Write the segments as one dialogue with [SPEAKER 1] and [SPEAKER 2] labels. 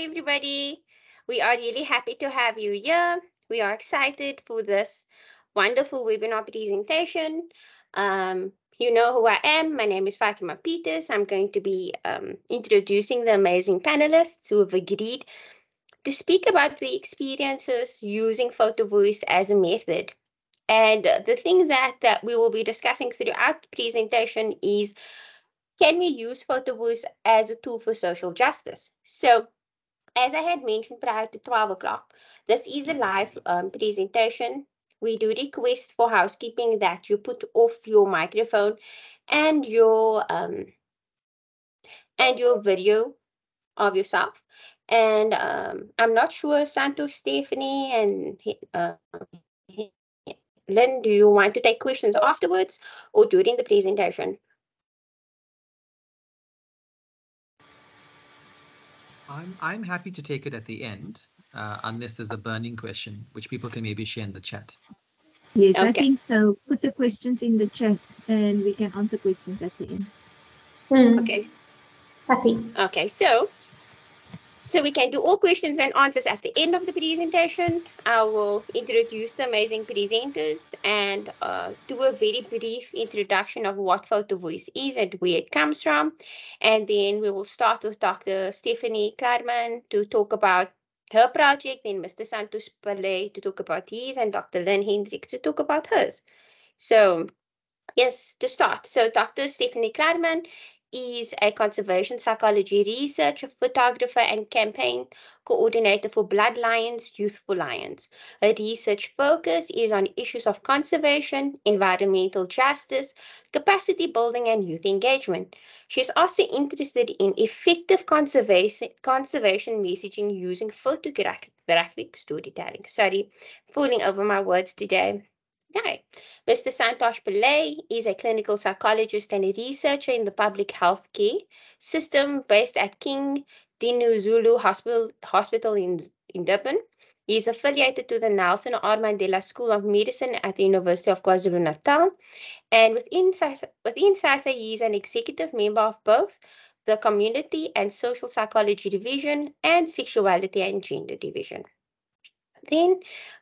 [SPEAKER 1] everybody. We are really happy to have you here. We are excited for this wonderful webinar presentation. You know who I am. My name is Fatima Peters. I'm going to be introducing the amazing panelists who have agreed to speak about the experiences using Photovoice as a method. And the thing that we will be discussing throughout the presentation is, can we use Photovoice as a tool for social justice? So, as I had mentioned prior to 12 o'clock, this is a live presentation. We do request for housekeeping that you put off your microphone and your video of yourself. And I'm not sure, Santosh, Stephanie, and Lynn, do you want to take questions afterwards or during the presentation?
[SPEAKER 2] I'm happy to take it at the end, unless there's a burning question, which people can maybe share in the chat.
[SPEAKER 3] Yes, I
[SPEAKER 1] Okay.
[SPEAKER 3] think so. Put the questions in the chat and we can answer questions at the end.
[SPEAKER 1] Okay.
[SPEAKER 4] Happy.
[SPEAKER 1] Okay, so we can do all questions and answers at the end of the presentation. I will introduce the amazing presenters and do a very brief introduction of what Photovoice is and where it comes from. And then we will start with Dr. Stephanie Klarmann to talk about her project, then Mr. Suntosh Pillay to talk about his, and Dr. Lynn Hendricks to talk about hers. So yes, to start. So Dr. Stephanie Klarmann is a conservation psychology researcher, photographer, and campaign coordinator for Blood Lions, Youth for Lions. Her research focus is on issues of conservation, environmental justice, capacity building, and youth engagement. She is also interested in effective conservation messaging using photographic storytelling. Sorry, falling over my words today. Right. Mr. Suntosh Pillay is a clinical psychologist and a researcher in the public health care system based at King Dinuzulu Hospital in Durban. He is affiliated to the Nelson R. Mandela School of Medicine at the University of KwaZulu-Natal. And within PsySSA, he is an executive member of both the Community and Social Psychology Division and Sexuality and Gender Division. Then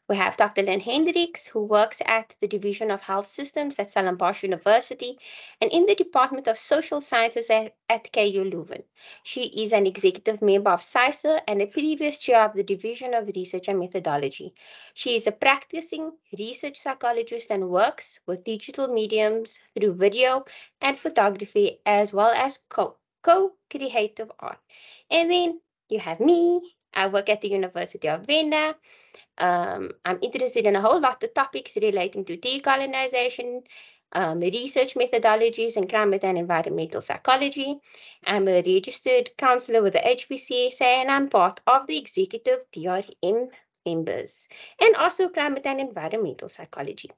[SPEAKER 1] we have Dr. Lynn Hendricks, who works at the Division of Health Systems at Stellenbosch University and in the Department of Social Sciences at KU Leuven. She is an executive member of PsySSA and a previous chair of the Division of Research and Methodology. She is a practicing research psychologist and works with digital mediums through video and photography, as well as co-creative art. And then you have me. I work at the University of Vienna. I'm interested in a whole lot of topics relating to decolonization, research methodologies, and climate and environmental psychology. I'm a registered counselor with the HPCSA, and I'm part of the executive DRM members, and also climate and environmental psychology.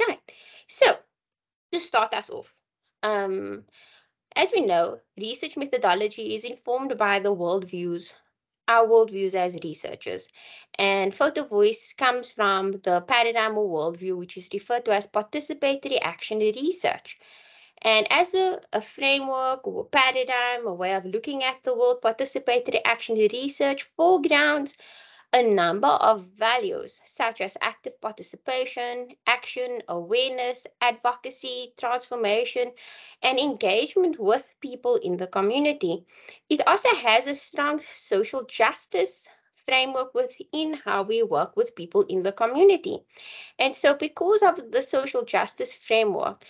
[SPEAKER 1] Right. So, to start us off, as we know, research methodology is informed by our worldviews as researchers. And Photovoice comes from the paradigm or worldview, which is referred to as participatory action research. And as a framework or paradigm, a way of looking at the world, participatory action research foregrounds a number of values such as active participation, action, awareness, advocacy, transformation, and engagement with people in the community. It also has a strong social justice framework within how we work with people in the community. And so, because of the social justice framework,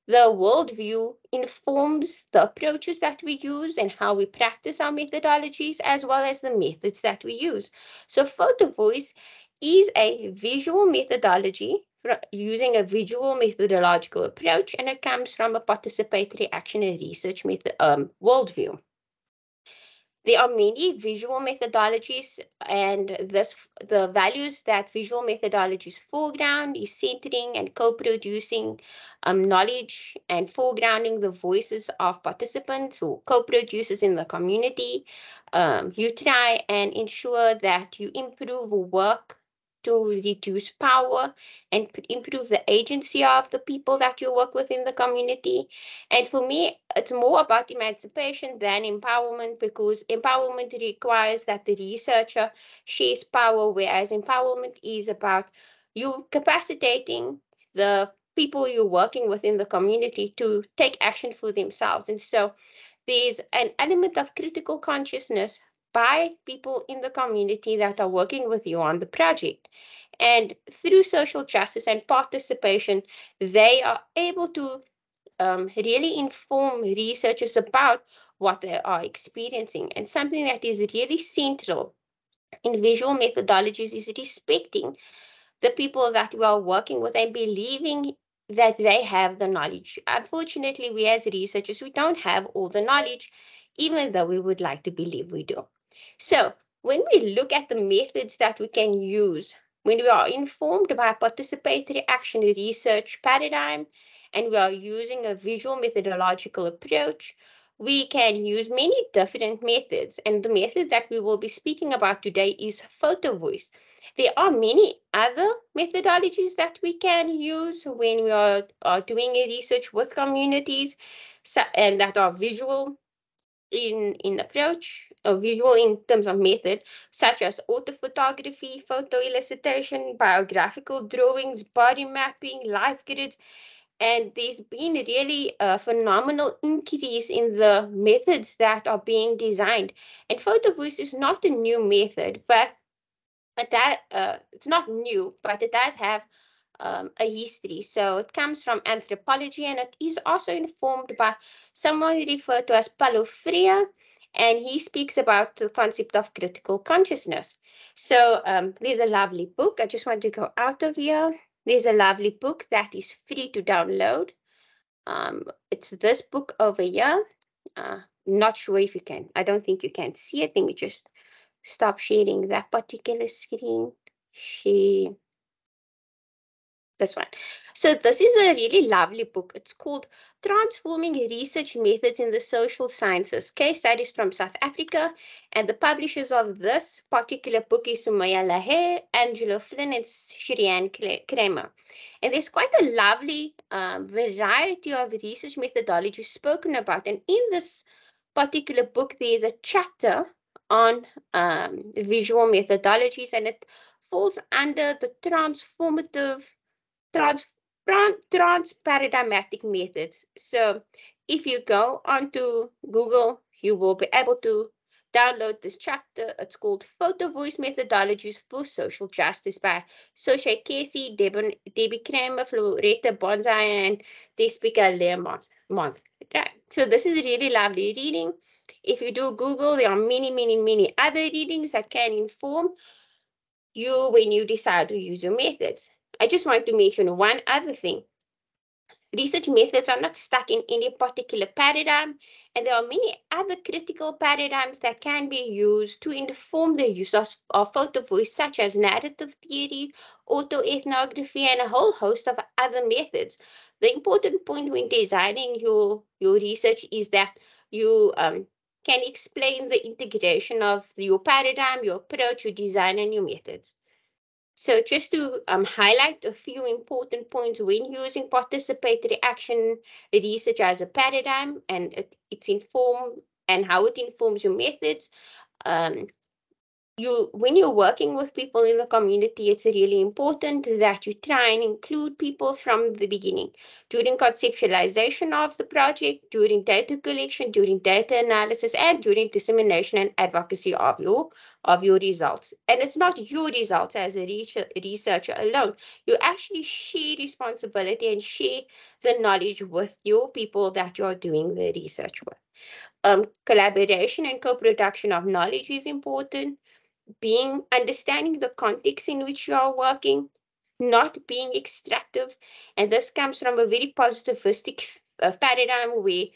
[SPEAKER 1] the worldview informs the approaches that we use and how we practice our methodologies, as well as the methods that we use. So Photovoice is a visual methodology using a visual methodological approach, and it comes from a participatory action and research worldview. There are many visual methodologies, and the values that visual methodologies foreground is centering and co-producing knowledge and foregrounding the voices of participants or co-producers in the community. You try and ensure that you improve work to reduce power and improve the agency of the people that you work with in the community. And for me, it's more about emancipation than empowerment, because empowerment requires that the researcher shares power, whereas empowerment is about you capacitating the people you're working with in the community to take action for themselves. And so there's an element of critical consciousness by people in the community that are working with you on the project. And through social justice and participation, they are able to really inform researchers about what they are experiencing. And something that is really central in visual methodologies is respecting the people that we are working with and believing that they have the knowledge. Unfortunately, we as researchers, we don't have all the knowledge, even though we would like to believe we do. So when we look at the methods that we can use, when we are informed by a participatory action research paradigm, and we are using a visual methodological approach, we can use many different methods. And the method that we will be speaking about today is Photovoice. There are many other methodologies that we can use when we are doing a research with communities, and that are visual in approach, or visual in terms of method, such as autophotography, photo elicitation, biographical drawings, body mapping, life grids. And there's been really a phenomenal increase in the methods that are being designed. And Photovoice is not a new method, but that it's not new, but it does have a history. So it comes from anthropology, and it is also informed by someone referred to as Paulo Freire, and he speaks about the concept of critical consciousness. So there's a lovely book. I just want to go out of here. There's a lovely book that is free to download. It's this book over here. Not sure if you can. I don't think you can see it. Let me just stop sharing that particular screen. Share this one. So this is a really lovely book. It's called Transforming Research Methods in the Social Sciences, Case Studies from South Africa. And the publishers of this particular book is Sumaya Lahe, Angelo Flynn, and Shirian Kramer. And there's quite a lovely variety of research methodologies spoken about. And in this particular book, there's a chapter on visual methodologies, and it falls under the transformative trans, transparadigmatic methods. So if you go onto Google, you will be able to download this chapter. It's called Photovoice Methodologies for Social Justice by Sosha Casey, Debbie Kramer, Floretta Bonsai, and Despika Learmonth. Right. So this is really lovely reading. If you do Google, there are many, many, many other readings that can inform you when you decide to use your methods. I just want to mention one other thing. Research methods are not stuck in any particular paradigm, and there are many other critical paradigms that can be used to inform the use of photo voice, such as narrative theory, autoethnography, and a whole host of other methods. The important point when designing your research is that you can explain the integration of your paradigm, your approach, your design, and your methods. So just to highlight a few important points when using participatory action research as a paradigm, and it's informed and how it informs your methods. Um, when you're working with people in the community, it's really important that you try and include people from the beginning, during conceptualization of the project, during data collection, during data analysis, and during dissemination and advocacy of your results. And it's not your results as a researcher alone. You actually share responsibility and share the knowledge with your people that you're doing the research with. Collaboration and co-production of knowledge is important. Understanding the context in which you are working, not being extractive. And this comes from a very positivistic paradigm where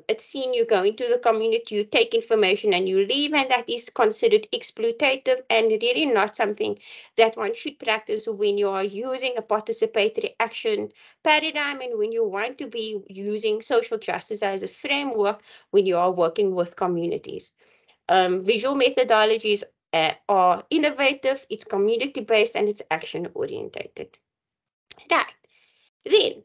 [SPEAKER 1] it's seen you go into the community, you take information and you leave, and that is considered exploitative and really not something that one should practice when you are using a participatory action paradigm, and when you want to be using social justice as a framework when you are working with communities. Visual methodologies are innovative, it's community-based, and it's action-orientated. Right. Then,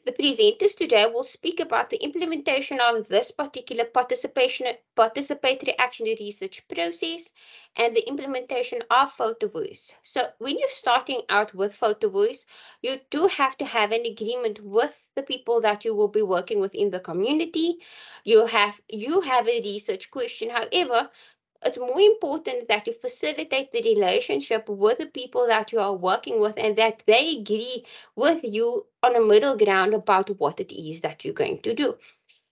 [SPEAKER 1] the presenters today will speak about the implementation of this particular participatory action research process and the implementation of Photovoice. So when you're starting out with Photovoice, you do have to have an agreement with the people that you will be working with in the community. You have a research question. However, it's more important that you facilitate the relationship with the people that you are working with and that they agree with you on a middle ground about what it is that you're going to do.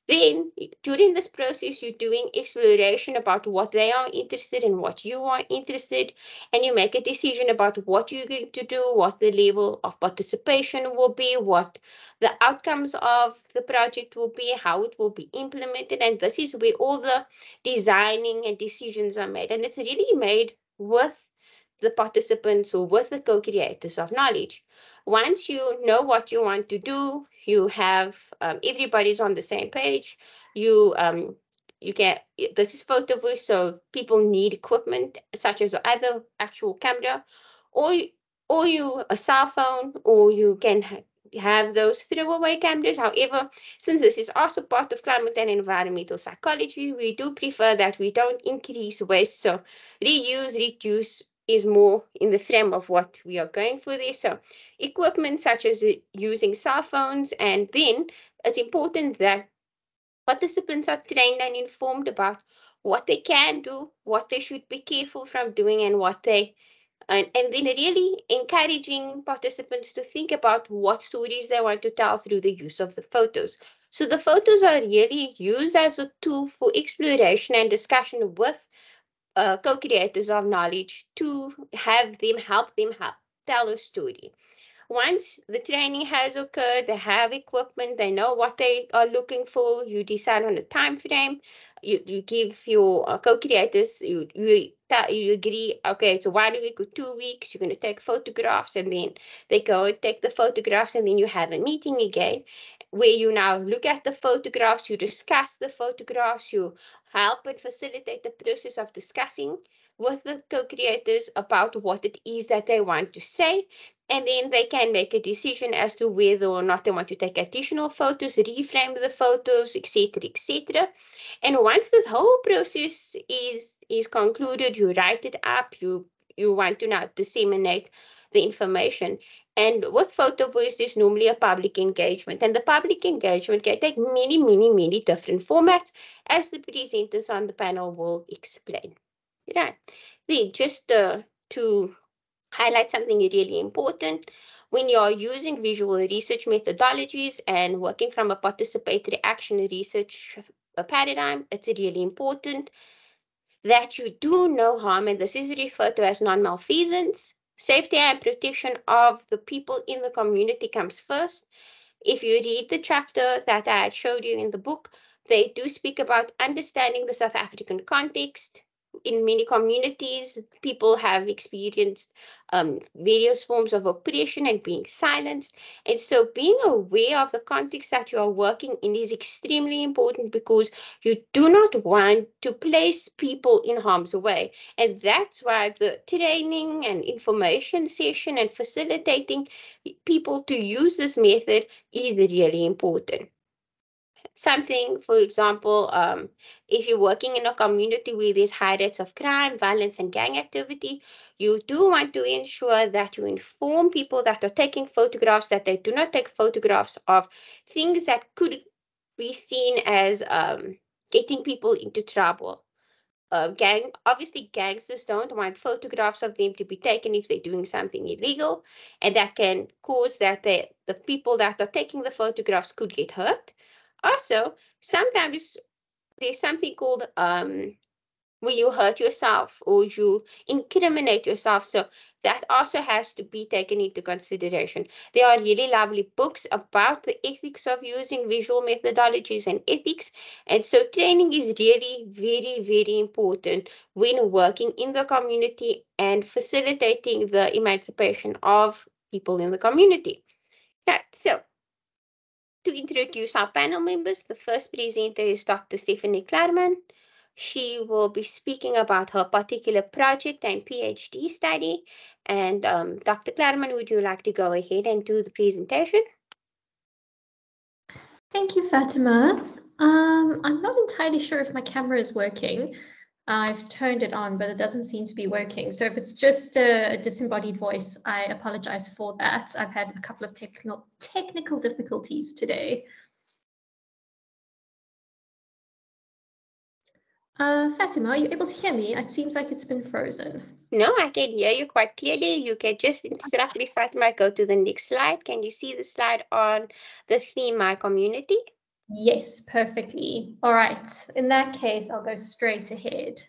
[SPEAKER 1] Then, during this process, you're doing exploration about what they are interested in, what you are interested, and you make a decision about what you're going to do, what the level of participation will be, what the outcomes of the project will be, how it will be implemented. And this is where all the designing and decisions are made. And it's really made with the participants or with the co-creators of knowledge. Once you know what you want to do, you have everybody's on the same page. You can, this is Photovoice, so people need equipment such as either actual camera or you a cell phone, or you can have those throwaway cameras. However, since this is also part of climate and environmental psychology, we do prefer that we don't increase waste. So reuse, reduce is more in the frame of what we are going for there. So equipment such as using cell phones, and then it's important that participants are trained and informed about what they can do, what they should be careful from doing, and what they and then really encouraging participants to think about what stories they want to tell through the use of the photos. So the photos are really used as a tool for exploration and discussion with co-creators of knowledge to have them help tell a story. Once the training has occurred, they have equipment, they know what they are looking for, you decide on a time frame, you give your co-creators, you agree, okay, it's 1 week or 2 weeks, you're going to take photographs, and then they go and take the photographs, and then you have a meeting again where you now look at the photographs, you discuss the photographs, you help and facilitate the process of discussing with the co-creators about what it is that they want to say, and then they can make a decision as to whether or not they want to take additional photos, reframe the photos, etc., etc. And once this whole process is concluded, you write it up, you want to now disseminate the information. And with Photovoice, there's normally a public engagement, and the public engagement can take many, many, many different formats, as the presenters on the panel will explain. Right. Then just to highlight something really important, when you are using visual research methodologies and working from a participatory action research paradigm, it's really important that you do no harm, and this is referred to as non-malfeasance. Safety and protection of the people in the community comes first. If you read the chapter that I had showed you in the book, they do speak about understanding the South African context. In many communities, people have experienced various forms of oppression and being silenced. And so being aware of the context that you are working in is extremely important, because you do not want to place people in harm's way. And that's why the training and information session and facilitating people to use this method is really important. Something, for example, if you're working in a community where there's high rates of crime, violence, and gang activity, you do want to ensure that you inform people that are taking photographs that they do not take photographs of things that could be seen as getting people into trouble. Obviously gangsters don't want photographs of them to be taken if they're doing something illegal, and that can cause that the people that are taking the photographs could get hurt. Also, sometimes there's something called when you hurt yourself or you incriminate yourself. So that also has to be taken into consideration. There are really lovely books about the ethics of using visual methodologies and ethics. And so training is really very, very important when working in the community and facilitating the emancipation of people in the community. Right, so to introduce our panel members, the first presenter is Dr. Stephanie Klarmann. She will be speaking about her particular project and PhD study. And Dr. Klarmann, would you like to go ahead and do the presentation?
[SPEAKER 4] Thank you, Fatima. I'm not entirely sure if my camera is working. I've turned it on, but it doesn't seem to be working. So if it's just a disembodied voice, I apologize for that. I've had a couple of technical difficulties today. Fatima, are you able to hear me? It seems like it's been frozen.
[SPEAKER 1] No, I can hear you quite clearly. You can just instruct me, Fatima, go to the next slide. Can you see the slide on the theme, My Community?
[SPEAKER 4] Yes, perfectly. All right. In that case, I'll go straight ahead.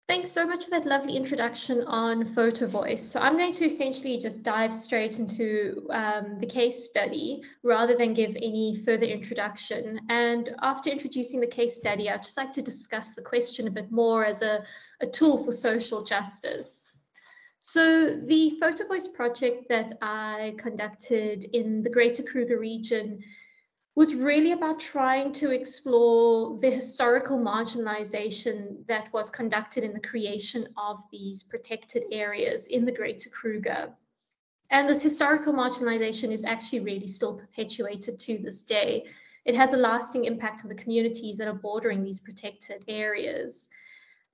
[SPEAKER 4] Thanks so much for that lovely introduction on Photovoice. So I'm going to essentially just dive straight into the case study rather than give any further introduction. And after introducing the case study, I'd just like to discuss the question a bit more as a tool for social justice. So the Photovoice project that I conducted in the Greater Kruger region was really about trying to explore the historical marginalization that was conducted in the creation of these protected areas in the Greater Kruger. And this historical marginalization is actually really still perpetuated to this day. It has a lasting impact on the communities that are bordering these protected areas.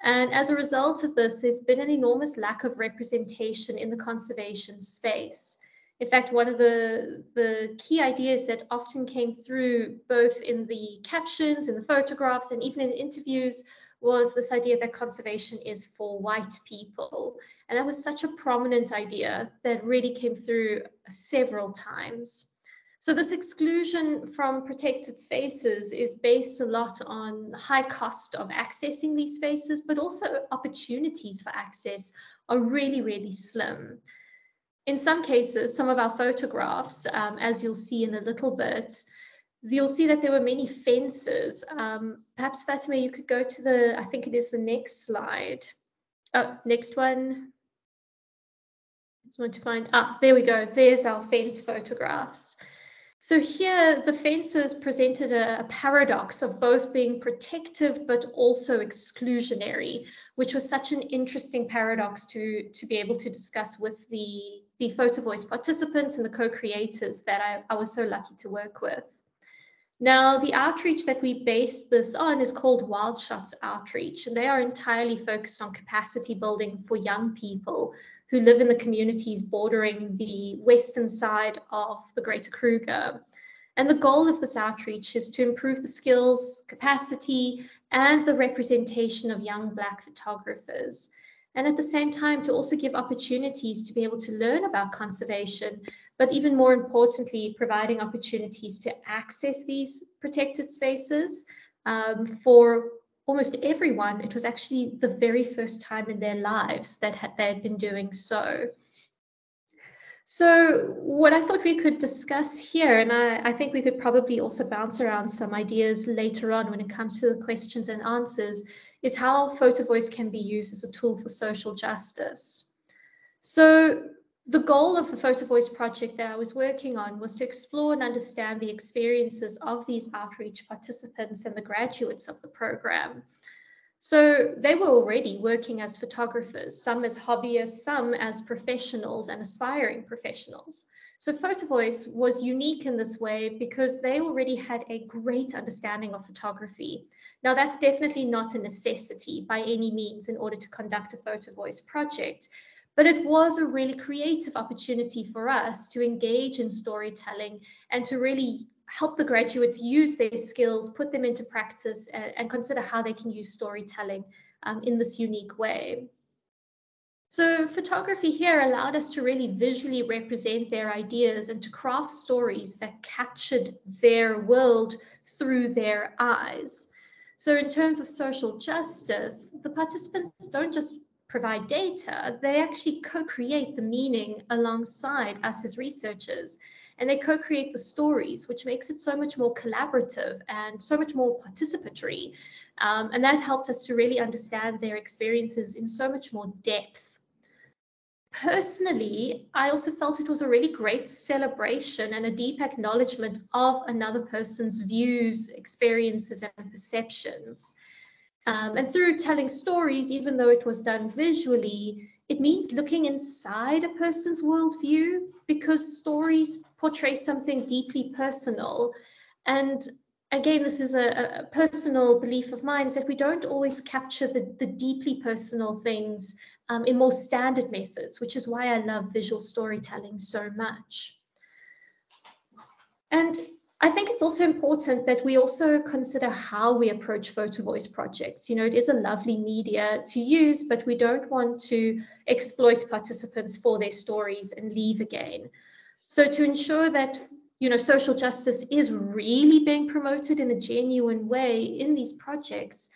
[SPEAKER 4] And as a result of this, there's been an enormous lack of representation in the conservation space. In fact, one of the key ideas that often came through both in the captions, in the photographs, and even in the interviews was this idea that conservation is for white people. And that was such a prominent idea that really came through several times. So this exclusion from protected spaces is based a lot on the high cost of accessing these spaces, but also opportunities for access are really, really slim. In some cases, some of our photographs, as you'll see in a little bit, you'll see that there were many fences. Perhaps Fatima, you could go to I think it is the next slide. Oh, next one. I just want to find, there we go. There's our fence photographs. So here, the fences presented a paradox of both being protective but also exclusionary, which was such an interesting paradox to be able to discuss with the Photovoice participants and the co-creators that I was so lucky to work with. Now, the outreach that we based this on is called Wild Shots Outreach, and they are entirely focused on capacity building for young people who live in the communities bordering the western side of the Greater Kruger. And the goal of this outreach is to improve the skills, capacity, and the representation of young Black photographers. And at the same time, to also give opportunities to be able to learn about conservation, but even more importantly, providing opportunities to access these protected spaces for almost everyone. It was actually the very first time in their lives that they had been doing so. So what I thought we could discuss here, and I think we could probably also bounce around some ideas later on when it comes to the questions and answers, is how Photovoice can be used as a tool for social justice. So the goal of the Photovoice project that I was working on was to explore and understand the experiences of these outreach participants and the graduates of the program. So they were already working as photographers, some as hobbyists, some as professionals and aspiring professionals. So Photovoice was unique in this way because they already had a great understanding of photography. Now, that's definitely not a necessity by any means in order to conduct a Photovoice project, but it was a really creative opportunity for us to engage in storytelling and to really help the graduates use their skills, put them into practice, and consider how they can use storytelling in this unique way. So photography here allowed us to really visually represent their ideas and to craft stories that captured their world through their eyes. So in terms of social justice, the participants don't just provide data, they actually co-create the meaning alongside us as researchers. And they co-create the stories, which makes it so much more collaborative and so much more participatory. And that helped us to really understand their experiences in so much more depth. Personally, I also felt it was a really great celebration and a deep acknowledgement of another person's views, experiences, and perceptions. And through telling stories, even though it was done visually, it means looking inside a person's worldview, because stories portray something deeply personal. And again, this is a personal belief of mine, is that we don't always capture the deeply personal things in more standard methods, which is why I love visual storytelling so much. And I think it's also important that we also consider how we approach Photovoice projects. You know, it is a lovely media to use, but we don't want to exploit participants for their stories and leave again. So to ensure that, you know, social justice is really being promoted in a genuine way in these projects,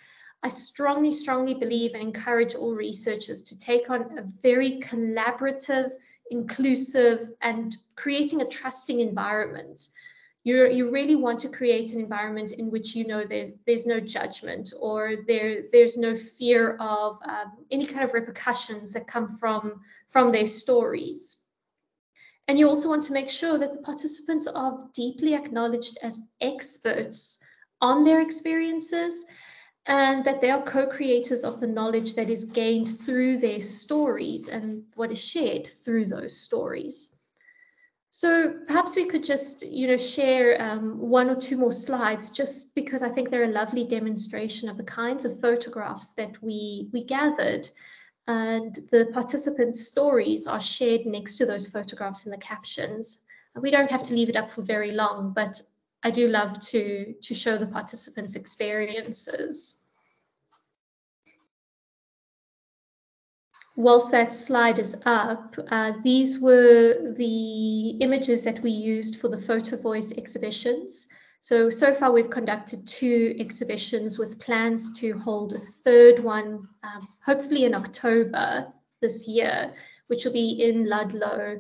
[SPEAKER 4] I strongly, strongly believe and encourage all researchers to take on a very collaborative, inclusive, and creating a trusting environment. You really want to create an environment in which, you know, there's no judgment, or there's no fear of any kind of repercussions that come from their stories. And you also want to make sure that the participants are deeply acknowledged as experts on their experiences, and that they are co-creators of the knowledge that is gained through their stories and what is shared through those stories. So perhaps we could just, you know, share one or two more slides, just because I think they're a lovely demonstration of the kinds of photographs that we gathered, and the participants' stories are shared next to those photographs in the captions. We don't have to leave it up for very long, but I do love to show the participants' experiences. Whilst that slide is up, these were the images that we used for the Photovoice exhibitions. So far we've conducted 2 exhibitions with plans to hold a 3rd one, hopefully in October this year, which will be in Ludlow,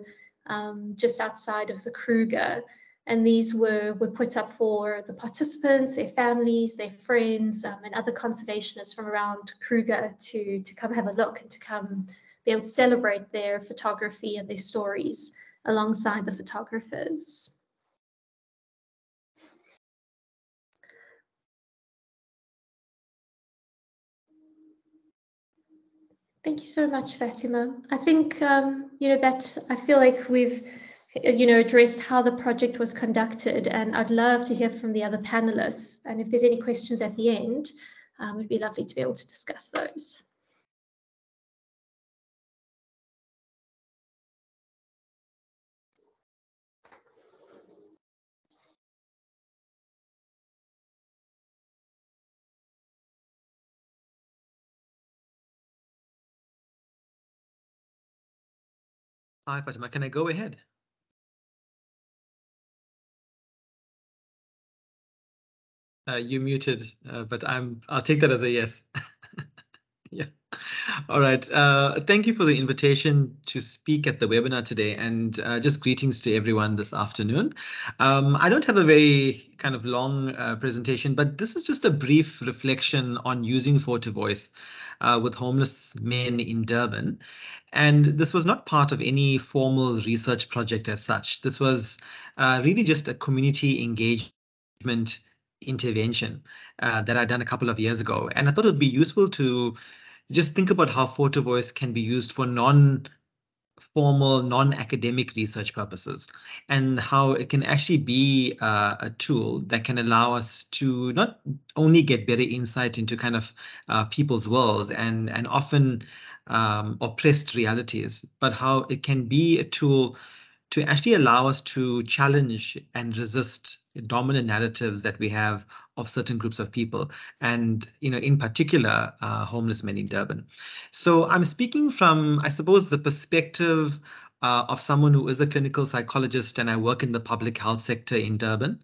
[SPEAKER 4] just outside of the Kruger. And these were put up for the participants, their families, their friends, and other conservationists from around Kruger to come have a look and to come be able to celebrate their photography and their stories alongside the photographers. Thank you so much, Fatima. I think, you know, that I feel like we've, you know, addressed how the project was conducted, and I'd love to hear from the other panelists. And if there's any questions at the end, it'd be lovely to be able to discuss those.
[SPEAKER 2] Hi, Fatima, can I go ahead? You muted, but I'll take that as a yes. Yeah. All right. Thank you for the invitation to speak at the webinar today, and just greetings to everyone this afternoon. I don't have a very kind of long presentation, but this is just a brief reflection on using Photovoice with homeless men in Durban. And this was not part of any formal research project as such. This was really just a community engagement intervention that I'd done a couple of years ago. And I thought it would be useful to just think about how Photovoice can be used for non-formal, non-academic research purposes, and how it can actually be a tool that can allow us to not only get better insight into kind of people's worlds and often oppressed realities, but how it can be a tool to actually allow us to challenge and resist dominant narratives that we have of certain groups of people, and in particular, homeless men in Durban. So I'm speaking from, I suppose, the perspective of someone who is a clinical psychologist, and I work in the public health sector in Durban.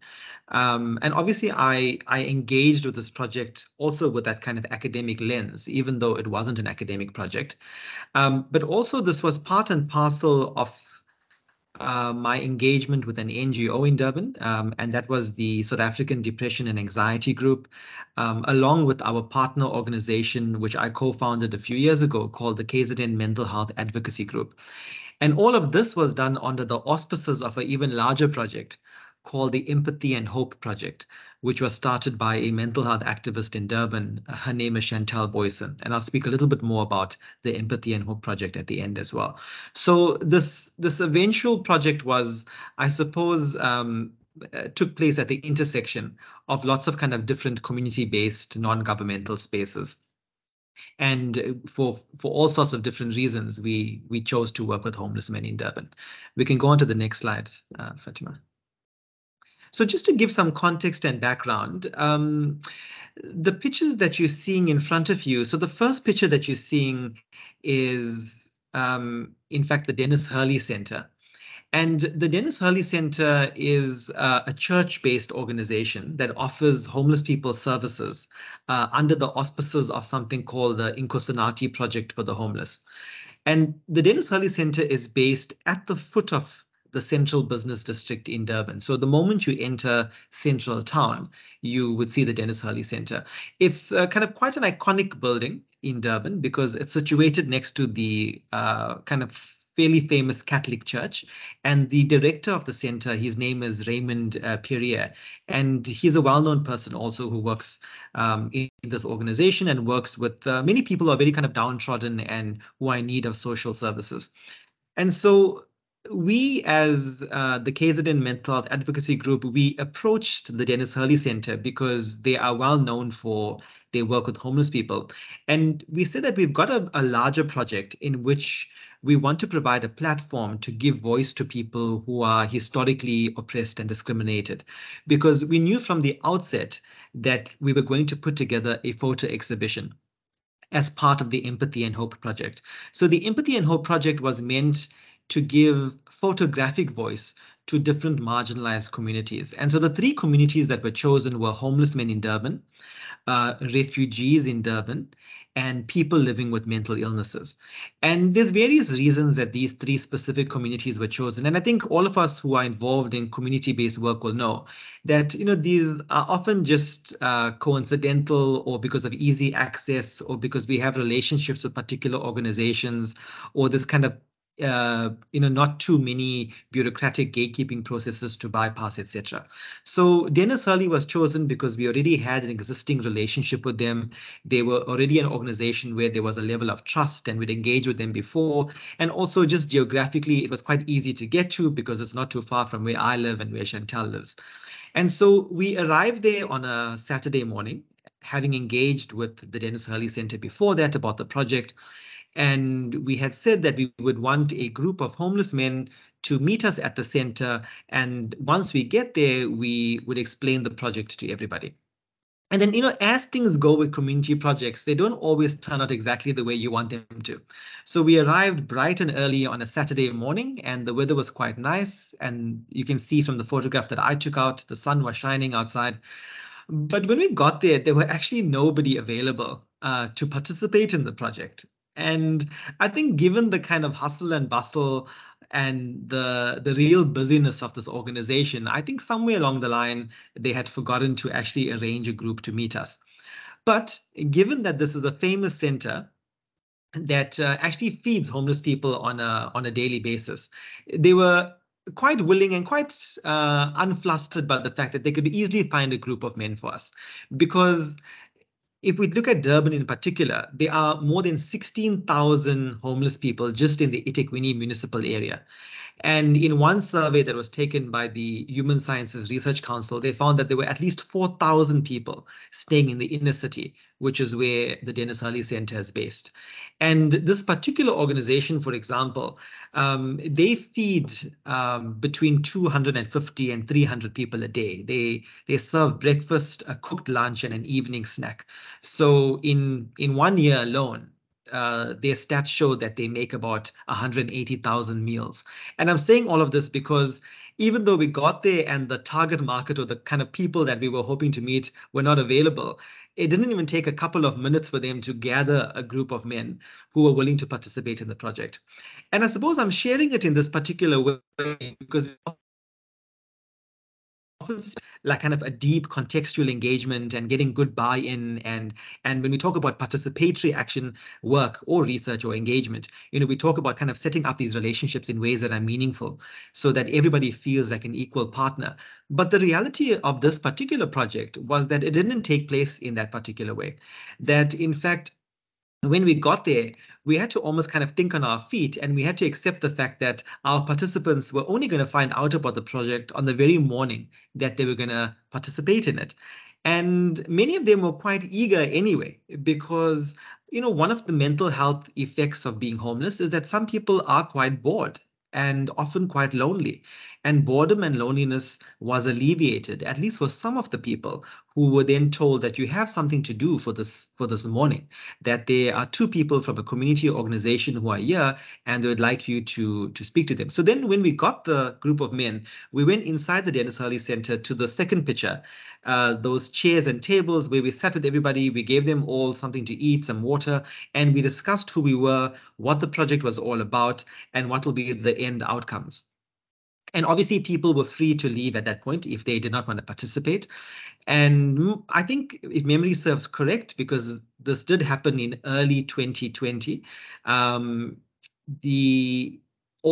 [SPEAKER 2] And obviously, I engaged with this project also with that kind of academic lens, even though it wasn't an academic project. But also, this was part and parcel of my engagement with an NGO in Durban, and that was the South African Depression and Anxiety Group, along with our partner organization, which I co-founded a few years ago, called the KZN Mental Health Advocacy Group. And all of this was done under the auspices of an even larger project called the Empathy and Hope Project, which was started by a mental health activist in Durban. Her name is Chantal Boyson, and I'll speak a little bit more about the Empathy and Hope Project at the end as well. So this eventual project was, I suppose, took place at the intersection of lots of kind of different community-based non-governmental spaces. And for all sorts of different reasons, we chose to work with homeless men in Durban. We can go on to the next slide, Fatima. So just to give some context and background, the pictures that you're seeing in front of you, so the first picture that you're seeing is, in fact, the Dennis Hurley Center. And the Dennis Hurley Center is a church-based organization that offers homeless people services under the auspices of something called the Inkosinati Project for the Homeless. And the Dennis Hurley Center is based at the foot of the central business district in Durban. So the moment you enter central town, you would see the Dennis Hurley Center. It's kind of quite an iconic building in Durban because it's situated next to the kind of fairly famous Catholic church. And the director of the center, his name is Raymond Perrier. And he's a well-known person also who works in this organization and works with many people who are very kind of downtrodden and who are in need of social services. And so we, as the KZN Mental Health Advocacy Group, we approached the Dennis Hurley Center because they are well known for their work with homeless people. And we said that we've got a larger project in which we want to provide a platform to give voice to people who are historically oppressed and discriminated, because we knew from the outset that we were going to put together a photo exhibition as part of the Empathy and Hope Project. So the Empathy and Hope Project was meant to give photographic voice to different marginalized communities. And so the three communities that were chosen were homeless men in Durban, refugees in Durban, and people living with mental illnesses. And there's various reasons that these three specific communities were chosen. And I think all of us who are involved in community-based work will know that, you know, these are often just coincidental, or because of easy access, or because we have relationships with particular organizations, or this kind of not too many bureaucratic gatekeeping processes to bypass, etc. So Dennis Hurley was chosen because we already had an existing relationship with them. They were already an organization where there was a level of trust and we'd engaged with them before. And also just geographically, it was quite easy to get to because it's not too far from where I live and where Chantal lives. And so we arrived there on a Saturday morning, having engaged with the Dennis Hurley Center before that about the project. And we had said that we would want a group of homeless men to meet us at the center. And once we get there, we would explain the project to everybody. And then, you know, as things go with community projects, they don't always turn out exactly the way you want them to. So we arrived bright and early on a Saturday morning, and the weather was quite nice. And you can see from the photograph that I took out, the sun was shining outside. But when we got there were actually nobody available to participate in the project. And I think given the kind of hustle and bustle and the real busyness of this organization, I think somewhere along the line, they had forgotten to actually arrange a group to meet us. But given that this is a famous center that actually feeds homeless people on a daily basis, they were quite willing and quite unflustered by the fact that they could easily find a group of men for us. Because if we look at Durban in particular, there are more than 16,000 homeless people just in the eThekwini municipal area. And in one survey that was taken by the Human Sciences Research Council, they found that there were at least 4,000 people staying in the inner city, which is where the Dennis Hurley Center is based. And this particular organization, for example, they feed between 250 and 300 people a day. They serve breakfast, a cooked lunch, and an evening snack. So in 1 year alone, their stats show that they make about 180,000 meals. And I'm saying all of this because even though we got there and the target market or the kind of people that we were hoping to meet were not available, it didn't even take a couple of minutes for them to gather a group of men who were willing to participate in the project. And I suppose I'm sharing it in this particular way because like kind of a deep contextual engagement and getting good buy-in. And when we talk about participatory action work or research or engagement, we talk about kind of setting up these relationships in ways that are meaningful so that everybody feels like an equal partner. But the reality of this particular project was that it didn't take place in that particular way. That in fact, when we got there, we had to almost kind of think on our feet, and we had to accept the fact that our participants were only going to find out about the project on the very morning that they were going to participate in it. And many of them were quite eager anyway, because, one of the mental health effects of being homeless is that some people are quite bored and often quite lonely. And boredom and loneliness was alleviated, at least for some of the people who were then told that you have something to do for this morning, that there are two people from a community organization who are here and they would like you to speak to them. So then when we got the group of men, we went inside the Dennis Hurley Center to the second picture, those chairs and tables where we sat with everybody. We gave them all something to eat, some water, and we discussed who we were, what the project was all about, and what will be the end outcomes. And obviously, people were free to leave at that point if they did not want to participate. And I think, if memory serves correct, because this did happen in early 2020, all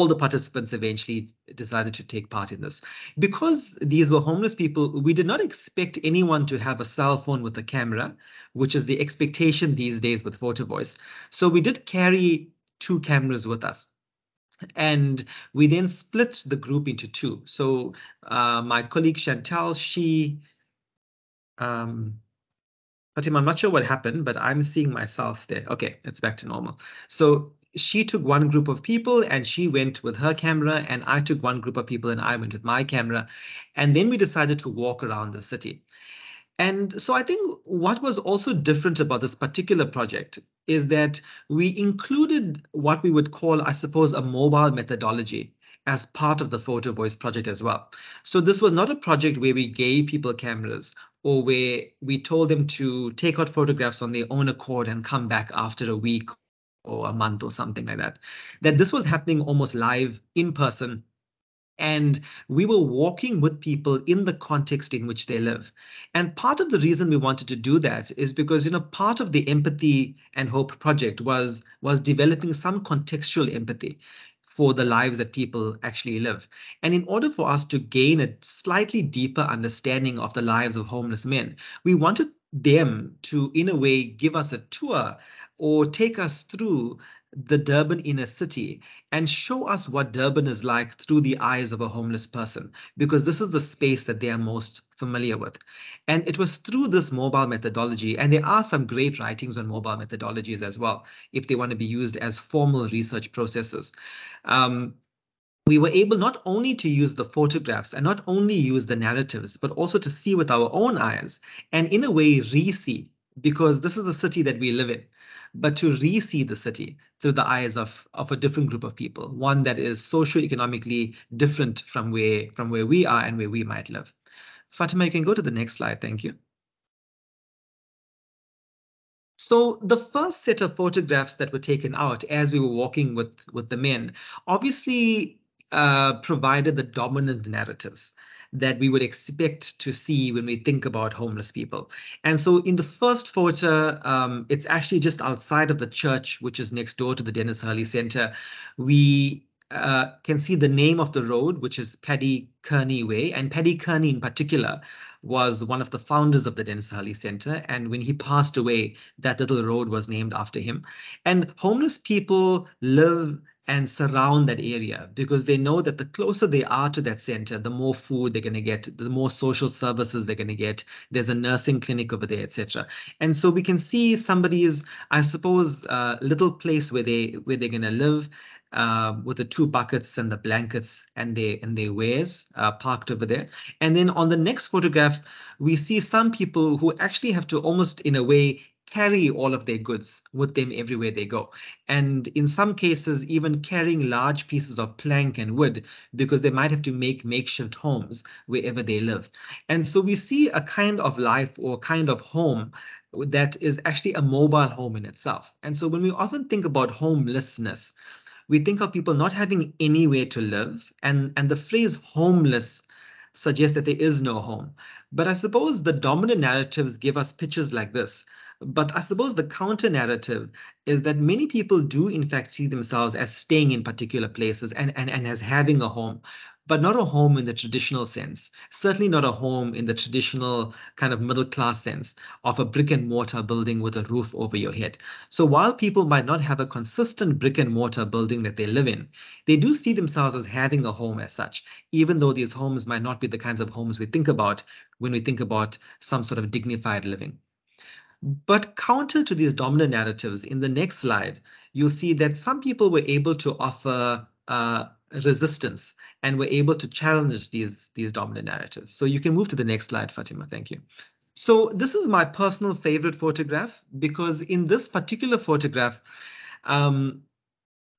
[SPEAKER 2] the participants eventually decided to take part in this. Because these were homeless people, we did not expect anyone to have a cell phone with a camera, which is the expectation these days with Photovoice. So we did carry 2 cameras with us. And we then split the group into 2. So my colleague Chantal, Fatima, I'm not sure what happened, but I'm seeing myself there. Okay, it's back to normal. So she took one group of people and she went with her camera, and I took one group of people and I went with my camera. And then we decided to walk around the city. And so I think what was also different about this particular project is that we included what we would call, I suppose, a mobile methodology as part of the Photovoice project as well. So this was not a project where we gave people cameras or where we told them to take out photographs on their own accord and come back after a week or a month or something like that. That this was happening almost live in person. And we were walking with people in the context in which they live. And part of the reason we wanted to do that is because, part of the Empathy and Hope project was developing some contextual empathy for the lives that people actually live. And in order for us to gain a slightly deeper understanding of the lives of homeless men, we wanted them to, in a way, give us a tour or take us through the Durban inner city and show us what Durban is like through the eyes of a homeless person, because this is the space that they are most familiar with. And it was through this mobile methodology, and there are some great writings on mobile methodologies as well, if they want to be used as formal research processes. We were able not only to use the photographs and not only use the narratives, but also to see with our own eyes and in a way re-see, because this is the city that we live in, but to re-see the city through the eyes of a different group of people, one that is socioeconomically different from where we are and where we might live. Fatima, you can go to the next slide. Thank you. So the first set of photographs that were taken out as we were walking with the men obviously provided the dominant narratives that we would expect to see when we think about homeless people. And so in the first photo, it's actually just outside of the church, which is next door to the Dennis Hurley Center. We can see the name of the road, which is Paddy Kearney Way. And Paddy Kearney in particular was one of the founders of the Dennis Hurley Center. And when he passed away, that little road was named after him. And homeless people live and surround that area because they know that the closer they are to that center, the more food they're going to get, the more social services they're going to get. There's a nursing clinic over there, etc. And so we can see somebody's, I suppose, little place where they're going to live, with the 2 buckets and the blankets and their wares parked over there. And then on the next photograph, we see some people who actually have to almost, in a way, carry all of their goods with them everywhere they go. And in some cases, even carrying large pieces of plank and wood because they might have to make makeshift homes wherever they live. And so we see a kind of life or kind of home that is actually a mobile home in itself. And so when we often think about homelessness, we think of people not having anywhere to live, and the phrase homeless suggest that there is no home. But I suppose the dominant narratives give us pictures like this. But I suppose the counter narrative is that many people do in fact see themselves as staying in particular places and as having a home, but not a home in the traditional sense. Certainly not a home in the traditional kind of middle class sense of a brick and mortar building with a roof over your head. So while people might not have a consistent brick and mortar building that they live in, they do see themselves as having a home as such, even though these homes might not be the kinds of homes we think about when we think about some sort of dignified living. But counter to these dominant narratives, in the next slide, you'll see that some people were able to offer resistance and were able to challenge these dominant narratives. So you can move to the next slide, Fatima. Thank you. So this is my personal favorite photograph, because in this particular photograph,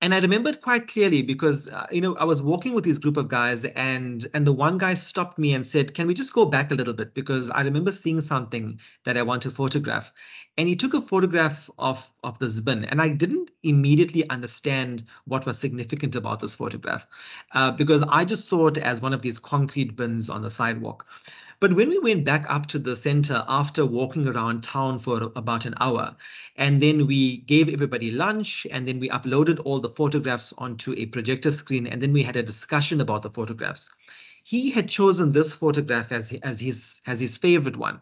[SPEAKER 2] and I remember it quite clearly because, I was walking with this group of guys, and the one guy stopped me and said, "Can we just go back a little bit? Because I remember seeing something that I want to photograph." And he took a photograph of this bin, and I didn't immediately understand what was significant about this photograph, because I just saw it as one of these concrete bins on the sidewalk. But when we went back up to the center after walking around town for about an hour, and then we gave everybody lunch, and then we uploaded all the photographs onto a projector screen, and then we had a discussion about the photographs. He had chosen this photograph as his favorite one.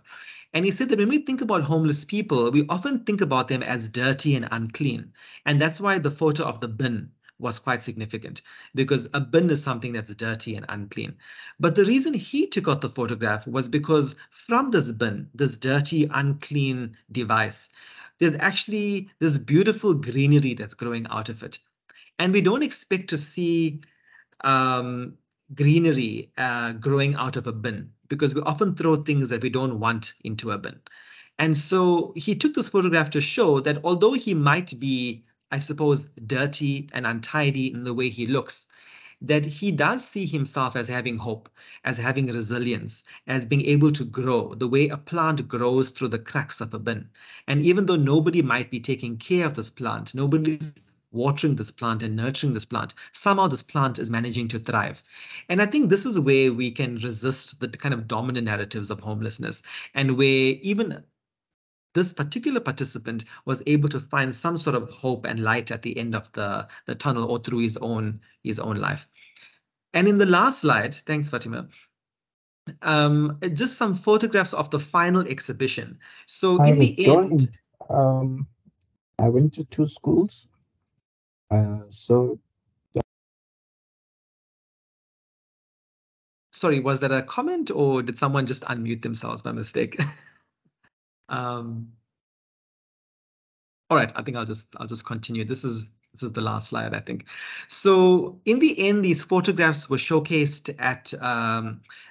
[SPEAKER 2] And he said that when we think about homeless people, we often think about them as dirty and unclean. And that's why the photo of the bin was quite significant, because a bin is something that's dirty and unclean. But the reason he took out the photograph was because from this bin, this dirty, unclean device, there's actually this beautiful greenery that's growing out of it. And we don't expect to see greenery growing out of a bin, because we often throw things that we don't want into a bin. And so he took this photograph to show that although he might be, I suppose, dirty and untidy in the way he looks, that he does see himself as having hope, as having resilience, as being able to grow the way a plant grows through the cracks of a bin. And even though nobody might be taking care of this plant, nobody's watering this plant and nurturing this plant, somehow this plant is managing to thrive. And I think this is where we can resist the kind of dominant narratives of homelessness, and where even this particular participant was able to find some sort of hope and light at the end of the tunnel, or through his own life. And in the last slide, thanks, Fatima, just some photographs of the final exhibition. So in the end,
[SPEAKER 5] I went to 2 schools. So
[SPEAKER 2] sorry, was that a comment, or did someone just unmute themselves by mistake? All right, I think I'll just continue. This is the last slide, I think. So in the end, these photographs were showcased at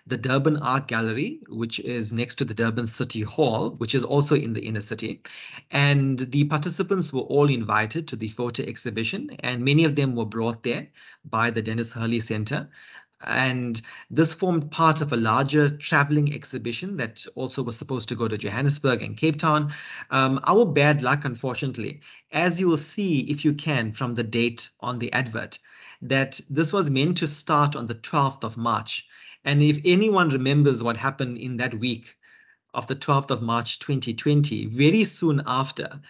[SPEAKER 2] the Durban Art Gallery, which is next to the Durban City Hall, which is also in the inner city. And the participants were all invited to the photo exhibition, and many of them were brought there by the Dennis Hurley Center. And this formed part of a larger traveling exhibition that also was supposed to go to Johannesburg and Cape Town. Our bad luck, unfortunately, as you will see if you can from the date on the advert, that this was meant to start on the 12th of March. And if anyone remembers what happened in that week of the 12th of March 2020, very soon after,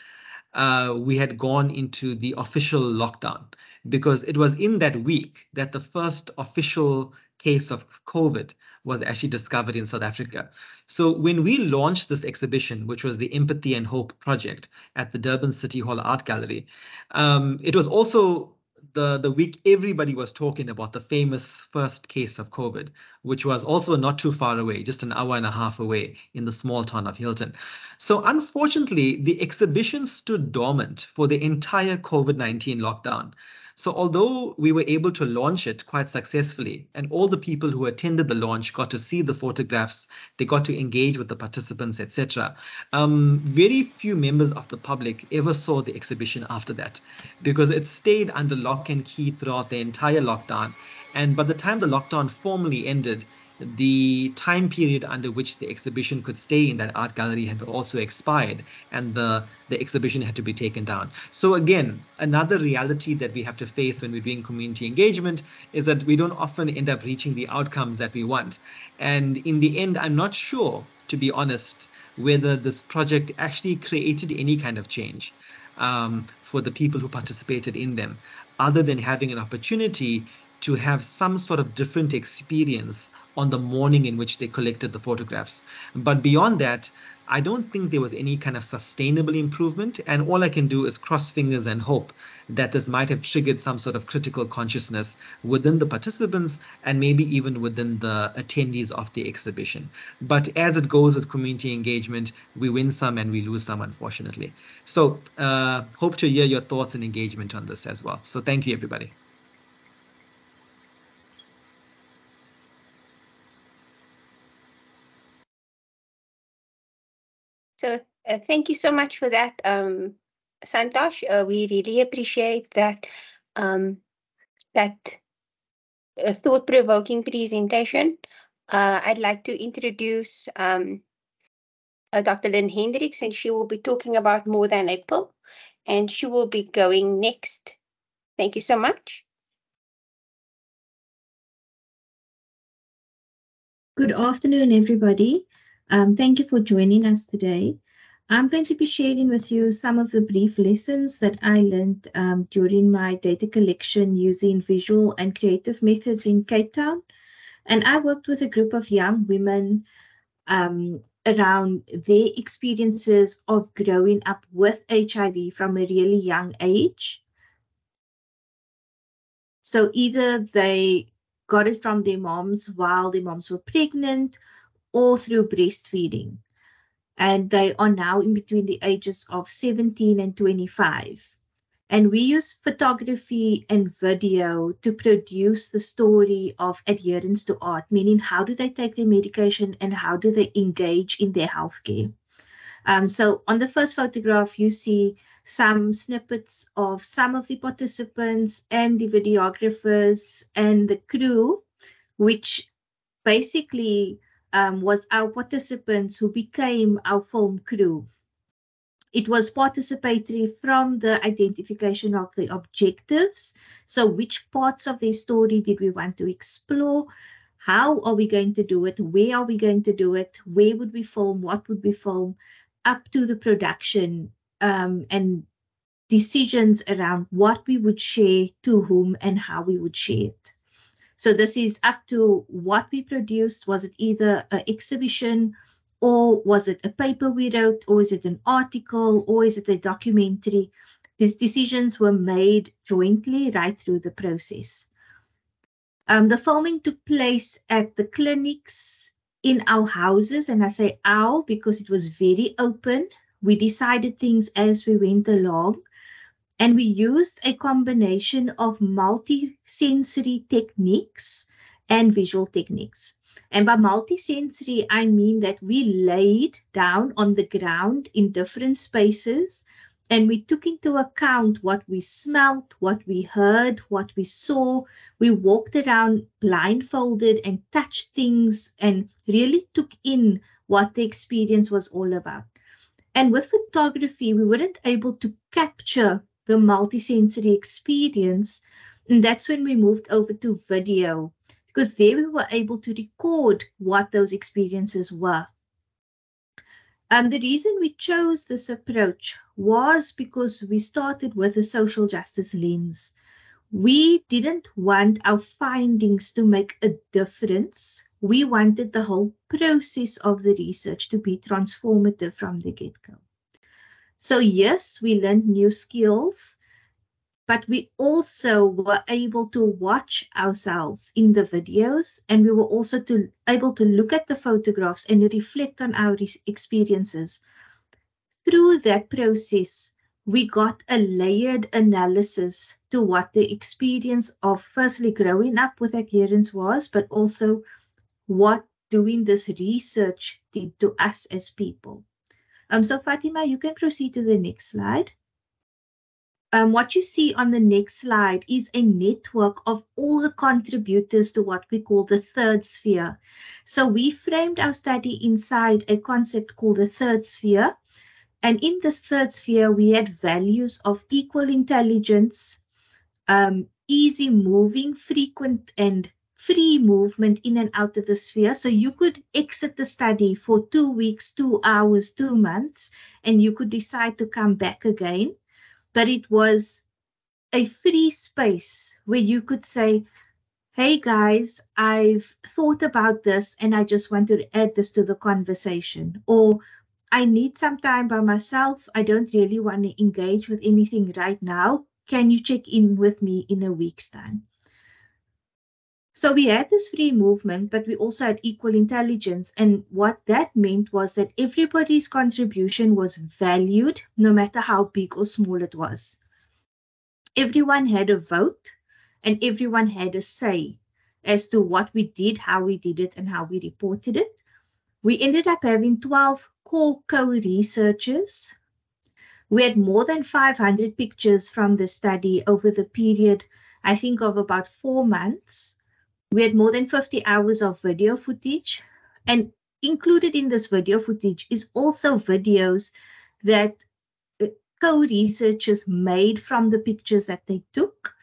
[SPEAKER 2] we had gone into the official lockdown, because it was in that week that the first official case of COVID was actually discovered in South Africa. So when we launched this exhibition, which was the Empathy and Hope Project at the Durban City Hall Art Gallery, it was also the week everybody was talking about the famous first case of COVID, which was also not too far away, just an hour and a half away in the small town of Hilton. So unfortunately, the exhibition stood dormant for the entire COVID-19 lockdown. So although we were able to launch it quite successfully, and all the people who attended the launch got to see the photographs, they got to engage with the participants, etc., very few members of the public ever saw the exhibition after that, because it stayed under lock and key throughout the entire lockdown. And by the time the lockdown formally ended, the time period under which the exhibition could stay in that art gallery had also expired, and the exhibition had to be taken down. So again, another reality that we have to face when we're doing community engagement is that we don't often end up reaching the outcomes that we want. And in the end, I'm not sure, to be honest, whether this project actually created any kind of change for the people who participated in them, other than having an opportunity to have some sort of different experience on the morning in which they collected the photographs. But beyond that, I don't think there was any kind of sustainable improvement. And all I can do is cross fingers and hope that this might have triggered some sort of critical consciousness within the participants and maybe even within the attendees of the exhibition. But as it goes with community engagement, we win some and we lose some, unfortunately. So hope to hear your thoughts and engagement on this as well. So thank you, everybody.
[SPEAKER 1] So thank you so much for that, Suntosh. We really appreciate that thought-provoking presentation. I'd like to introduce Dr. Lynn Hendricks, and she will be talking about More Than a Pill, and she will be going next. Thank you so much.
[SPEAKER 3] Good afternoon, everybody. Thank you for joining us today. I'm going to be sharing with you some of the brief lessons that I learned during my data collection using visual and creative methods in Cape Town. And I worked with a group of young women around their experiences of growing up with HIV from a really young age. So either they got it from their moms while their moms were pregnant or through breastfeeding. And they are now in between the ages of 17 and 25. And we use photography and video to produce the story of adherence to art, meaning how do they take their medication and how do they engage in their healthcare. So on the first photograph, you see some snippets of some of the participants and the videographers and the crew, which basically was our participants who became our film crew. It was participatory from the identification of the objectives. So which parts of the story did we want to explore? How are we going to do it? Where are we going to do it? Where would we film? What would we film? Up to the production and decisions around what we would share, to whom, and how we would share it. So this is up to what we produced. Was it either an exhibition, or was it a paper we wrote, or is it an article, or is it a documentary? These decisions were made jointly right through the process. The filming took place at the clinics, in our houses, and I say our because it was very open. We decided things as we went along. And we used a combination of multi-sensory techniques and visual techniques. And by multi-sensory, I mean that we laid down on the ground in different spaces, and we took into account what we smelt, what we heard, what we saw. We walked around blindfolded and touched things and really took in what the experience was all about. And with photography, we weren't able to capture the multisensory experience. And that's when we moved over to video, because there we were able to record what those experiences were. The reason we chose this approach was because we started with a social justice lens. We didn't want our findings to make a difference. We wanted the whole process of the research to be transformative from the get-go. So yes, we learned new skills, but we also were able to watch ourselves in the videos, and we were also able to look at the photographs and reflect on our experiences. Through that process, we got a layered analysis to what the experience of firstly growing up with adherence was, but also what doing this research did to us as people. So Fatima, you can proceed to the next slide. What you see on the next slide is a network of all the contributors to what we call the third sphere. So we framed our study inside a concept called the third sphere. And in this third sphere, we had values of equal intelligence, easy moving, frequent and free movement in and out of the sphere. So you could exit the study for 2 weeks, 2 hours, 2 months, and you could decide to come back again. But it was a free space where you could say, hey guys, I've thought about this and I just want to add this to the conversation. Or I need some time by myself. I don't really want to engage with anything right now. Can you check in with me in a week's time? So we had this free movement, but we also had equal intelligence. And what that meant was that everybody's contribution was valued, no matter how big or small it was. Everyone had a vote and everyone had a say as to what we did, how we did it, and how we reported it. We ended up having 12 core co-researchers. We had more than 500 pictures from the study over the period, I think, of about 4 months. We had more than 50 hours of video footage. And included in this video footage is also videos that co-researchers made from the pictures that they took.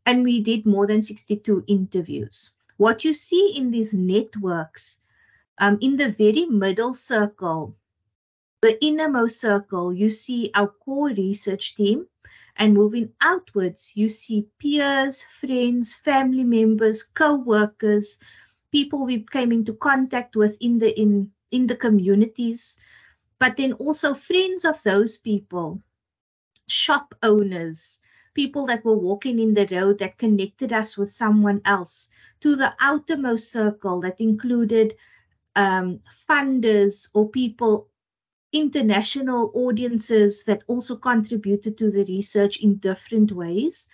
[SPEAKER 3] And we did more than 62 interviews. What you see in these networks, in the very middle circle, the innermost circle, you see our core research team. And moving outwards, you see peers, friends, family members, co-workers, people we came into contact with in the communities, but then also friends of those people, shop owners, people that were walking in the road that connected us with someone else, to the outermost circle that included funders or people, international audiences that also contributed to the research in different ways.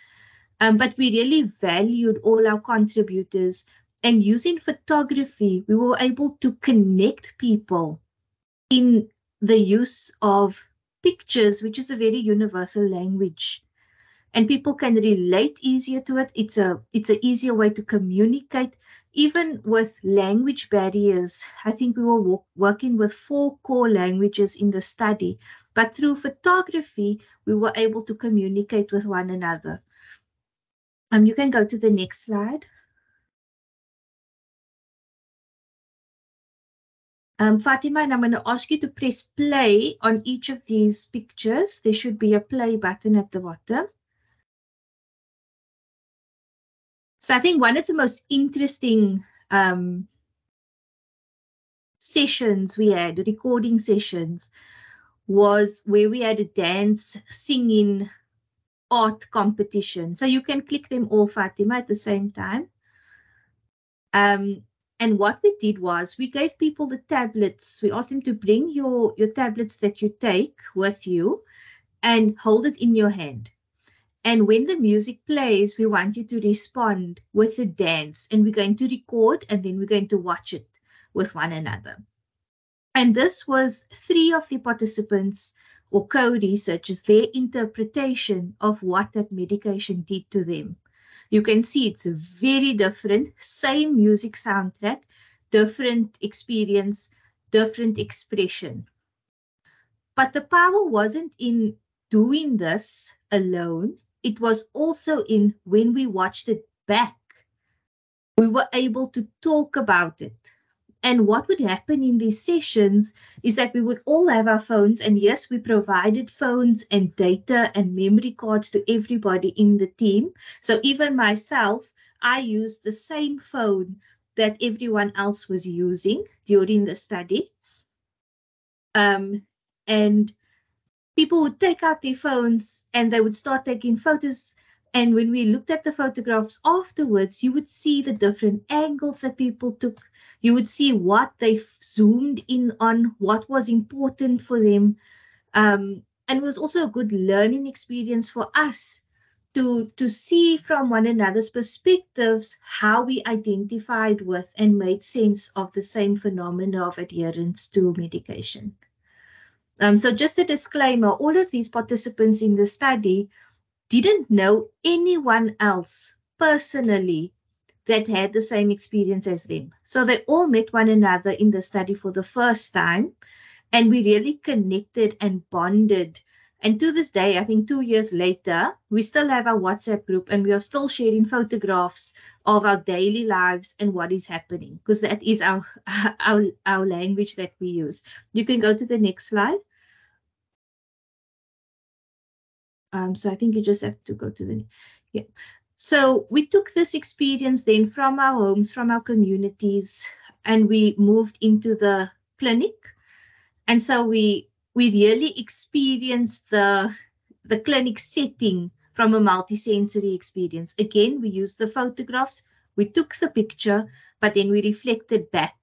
[SPEAKER 3] But we really valued all our contributors, and using photography, we were able to connect people in the use of pictures, which is a very universal language. And people can relate easier to it. It's an easier way to communicate. Even with language barriers, I think we were working with 4 core languages in the study, but through photography, we were able to communicate with one another. You can go to the next slide. Fatima, and I'm going to ask you to press play on each of these pictures. There should be a play button at the bottom. So I think one of the most interesting sessions we had, recording sessions, was where we had a dance, singing, art competition. So you can click them all, Fatima, at the same time. And what we did was we gave people the tablets. We asked them to bring your tablets that you take with you and hold it in your hand. And when the music plays, we want you to respond with a dance. And we're going to record and then we're going to watch it with one another. And this was 3 of the participants or co-researchers, their interpretation of what that medication did to them. You can see it's very different, same music soundtrack, different experience, different expression. But the power wasn't in doing this alone. It was also in when we watched it back, we were able to talk about it. And what would happen in these sessions is that we would all have our phones, and yes, we provided phones and data and memory cards to everybody in the team. So even myself, I used the same phone that everyone else was using during the study. And people would take out their phones and they would start taking photos. And when we looked at the photographs afterwards, you would see the different angles that people took. You would see what they zoomed in on, what was important for them. And it was also a good learning experience for us to see from one another's perspectives how we identified with and made sense of the same phenomena of adherence to medication. So just a disclaimer, all of these participants in the study didn't know anyone else personally that had the same experience as them. So they all met one another in the study for the first time, and we really connected and bonded. And to this day, I think 2 years later, we still have our WhatsApp group and we are still sharing photographs of our daily lives and what is happening, because that is our language that we use. You can go to the next slide. So I think you just have to go to the, yeah. So we took this experience then from our homes, from our communities, and we moved into the clinic. And so we really experienced the clinic setting from a multisensory experience. Again, we used the photographs, we took the picture, but then we reflected back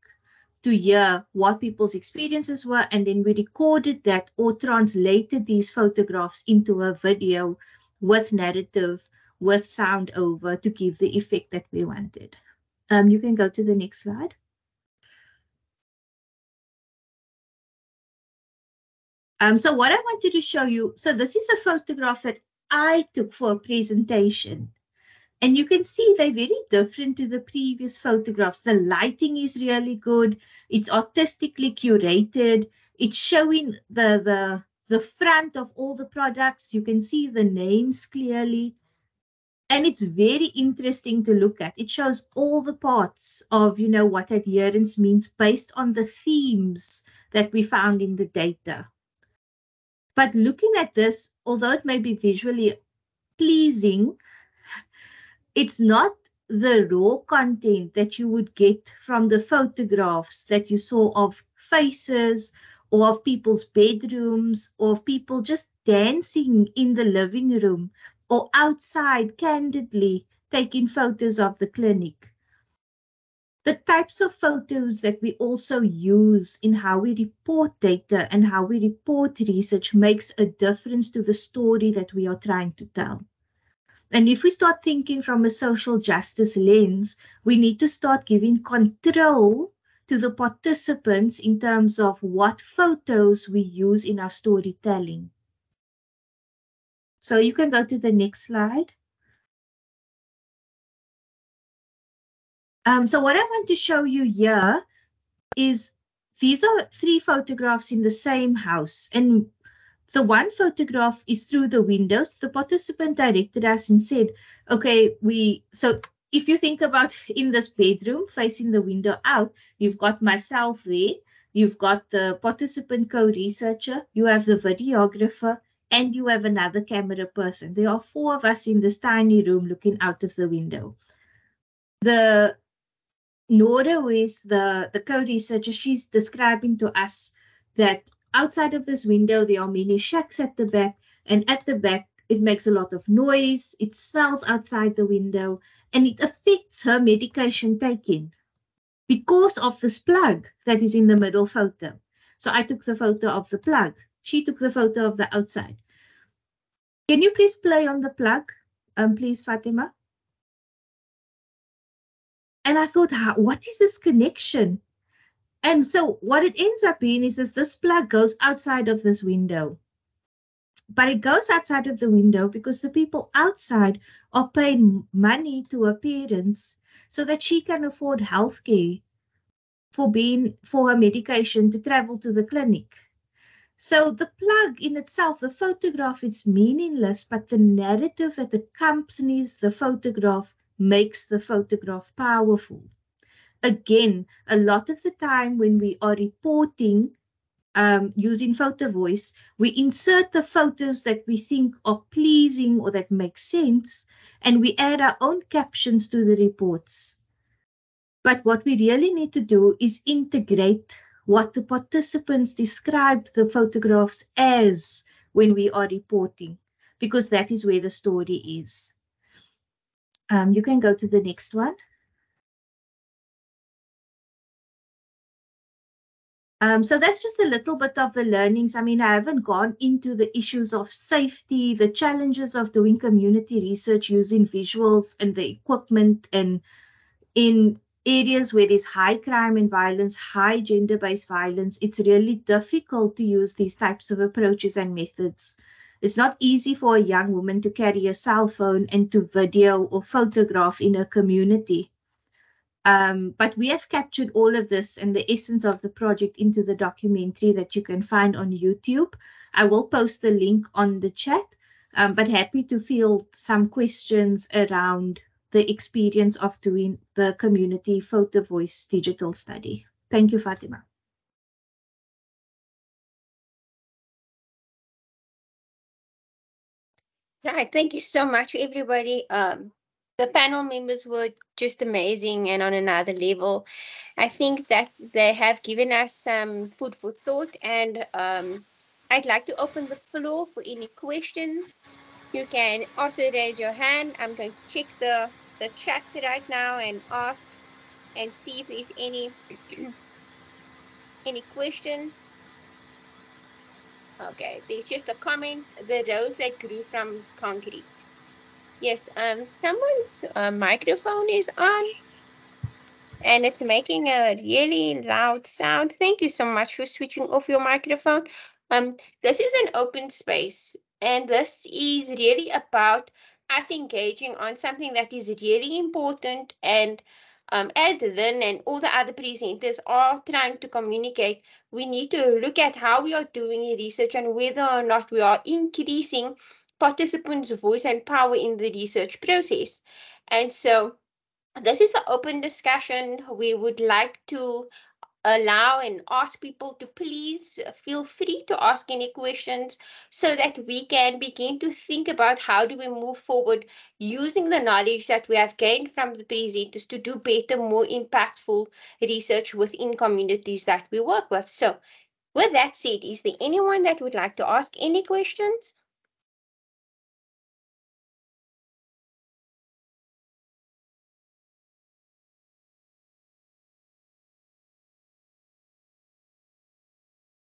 [SPEAKER 3] to hear what people's experiences were, and then we recorded that or translated these photographs into a video with narrative, with sound over, to give the effect that we wanted. You can go to the next slide. So what I wanted to show you, so this is a photograph that I took for a presentation. And you can see they're very different to the previous photographs. The lighting is really good. It's artistically curated. It's showing the front of all the products. You can see the names clearly. And it's very interesting to look at. It shows all the parts of, you know, what adherence means based on the themes that we found in the data. But looking at this, although it may be visually pleasing, it's not the raw content that you would get from the photographs that you saw of faces or of people's bedrooms or of people just dancing in the living room or outside candidly taking photos of the clinic. The types of photos that we also use in how we report data and how we report research makes a difference to the story that we are trying to tell. And if we start thinking from a social justice lens, we need to start giving control to the participants in terms of what photos we use in our storytelling. So you can go to the next slide. So what I want to show you here is these are 3 photographs in the same house. And the one photograph is through the windows. The participant directed us and said, okay, so if you think about in this bedroom facing the window out, you've got myself there, you've got the participant co-researcher, you have the videographer, and you have another camera person. There are 4 of us in this tiny room looking out of the window. Nora, who is the co-researcher, she's describing to us that outside of this window, there are many shacks at the back, and at the back, it makes a lot of noise, it smells outside the window, and it affects her medication taking because of this plug that is in the middle photo. So I took the photo of the plug. She took the photo of the outside. Can you please play on the plug, please, Fatima? And I thought, what is this connection? And so what it ends up being is this plug goes outside of this window. But it goes outside of the window because the people outside are paying money to her parents so that she can afford healthcare for her medication to travel to the clinic. So the plug in itself, the photograph, is meaningless, but the narrative that accompanies the photograph makes the photograph powerful. Again, a lot of the time when we are reporting using Photovoice, we insert the photos that we think are pleasing or that make sense, and we add our own captions to the reports. But what we really need to do is integrate what the participants describe the photographs as when we are reporting, because that is where the story is. You can go to the next one. So that's just a little bit of the learnings. I mean, I haven't gone into the issues of safety, the challenges of doing community research using visuals and the equipment, and in areas where there's high crime and violence, high gender-based violence, it's really difficult to use these types of approaches and methods. It's not easy for a young woman to carry a cell phone and to video or photograph in a community. But we have captured all of this and the essence of the project into the documentary that you can find on YouTube. I will post the link on the chat, but happy to field some questions around the experience of doing the community Photovoice digital study. Thank you, Fatima.
[SPEAKER 1] Right, thank you so much, everybody. The panel members were just amazing and on another level. I think that they have given us some food for thought, and I'd like to open the floor for any questions. You can also raise your hand. I'm going to check the chat right now and ask and see if there's any any questions. Okay, there's just a comment. The rose that grew from concrete. Yes, someone's microphone is on and it's making a really loud sound. Thank you so much for switching off your microphone. This is an open space, and this is really about us engaging on something that is really important. And as Lynn and all the other presenters are trying to communicate, we need to look at how we are doing research and whether or not we are increasing participants' voice and power in the research process. And so this is an open discussion. We would like to allow and ask people to please feel free to ask any questions so that we can begin to think about how do we move forward using the knowledge that we have gained from the presenters to do better, more impactful research within communities that we work with. So with that said, is there anyone that would like to ask any questions?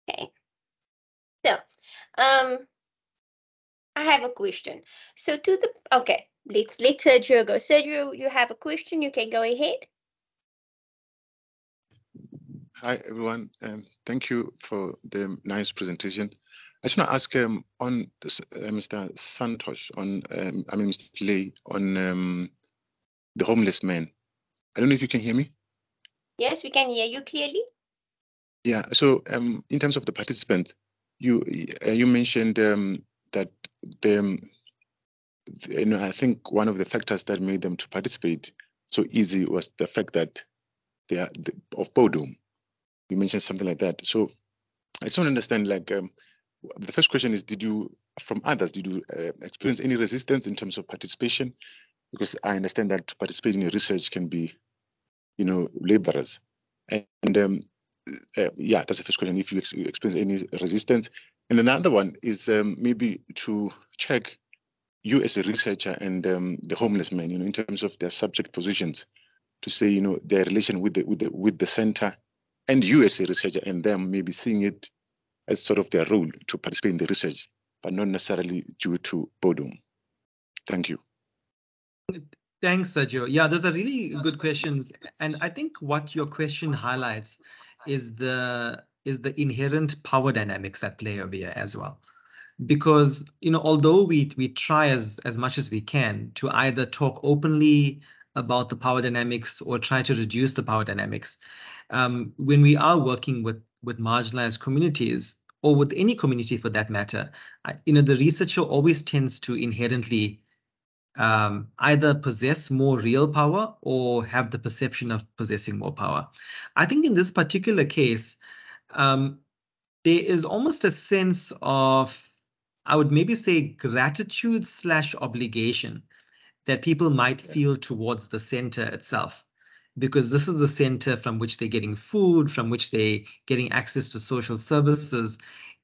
[SPEAKER 1] Okay. So, I have a question. So to the okay, let Sergio go. Sergio, you have a question. You can go ahead.
[SPEAKER 6] Hi everyone. Thank you for the nice presentation. I just want to ask on this, Mr. Suntosh on Mr. Pillay on the homeless man. I don't know if you can hear me.
[SPEAKER 1] Yes, we can hear you clearly.
[SPEAKER 6] Yeah. So in terms of the participants, you mentioned that I think one of the factors that made them to participate so easy was the fact that they are of boredom. You mentioned something like that. So I just want to understand, like, the first question is, did you experience any resistance in terms of participation? Because I understand that to participate in research can be, laborious. And yeah, that's the first question, if you experience any resistance. And another one is maybe to check you as a researcher and the homeless men, in terms of their subject positions, to say, their relation with the center, and you as a researcher and them maybe seeing it as sort of their role to participate in the research, but not necessarily due to boredom. Thank you.
[SPEAKER 2] Thanks, Sergio. Yeah, those are really good questions. And I think what your question highlights is the inherent power dynamics at play over here as well. Because, although we try as much as we can to either talk openly about the power dynamics or try to reduce the power dynamics, when we are working with marginalized communities, or with any community for that matter, the researcher always tends to inherently either possess more real power or have the perception of possessing more power. I think in this particular case, there is almost a sense of, I would maybe say, gratitude / obligation that people might feel towards the center itself, because this is the center from which they're getting food, from which they're getting access to social services.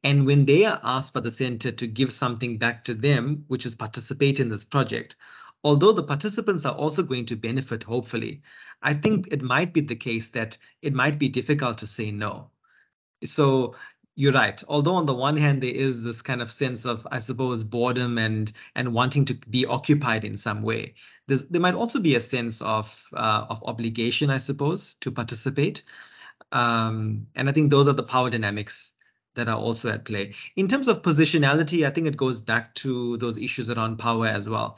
[SPEAKER 2] And when they are asked by the center to give something back to them, which is participate in this project, although the participants are also going to benefit, hopefully, I think it might be the case that it might be difficult to say no. So you're right. Although on the one hand, there is this kind of sense of, I suppose, boredom and wanting to be occupied in some way. There might also be a sense of obligation, I suppose, to participate. And I think those are the power dynamics that are also at play. In terms of positionality, I think it goes back to those issues around power as well.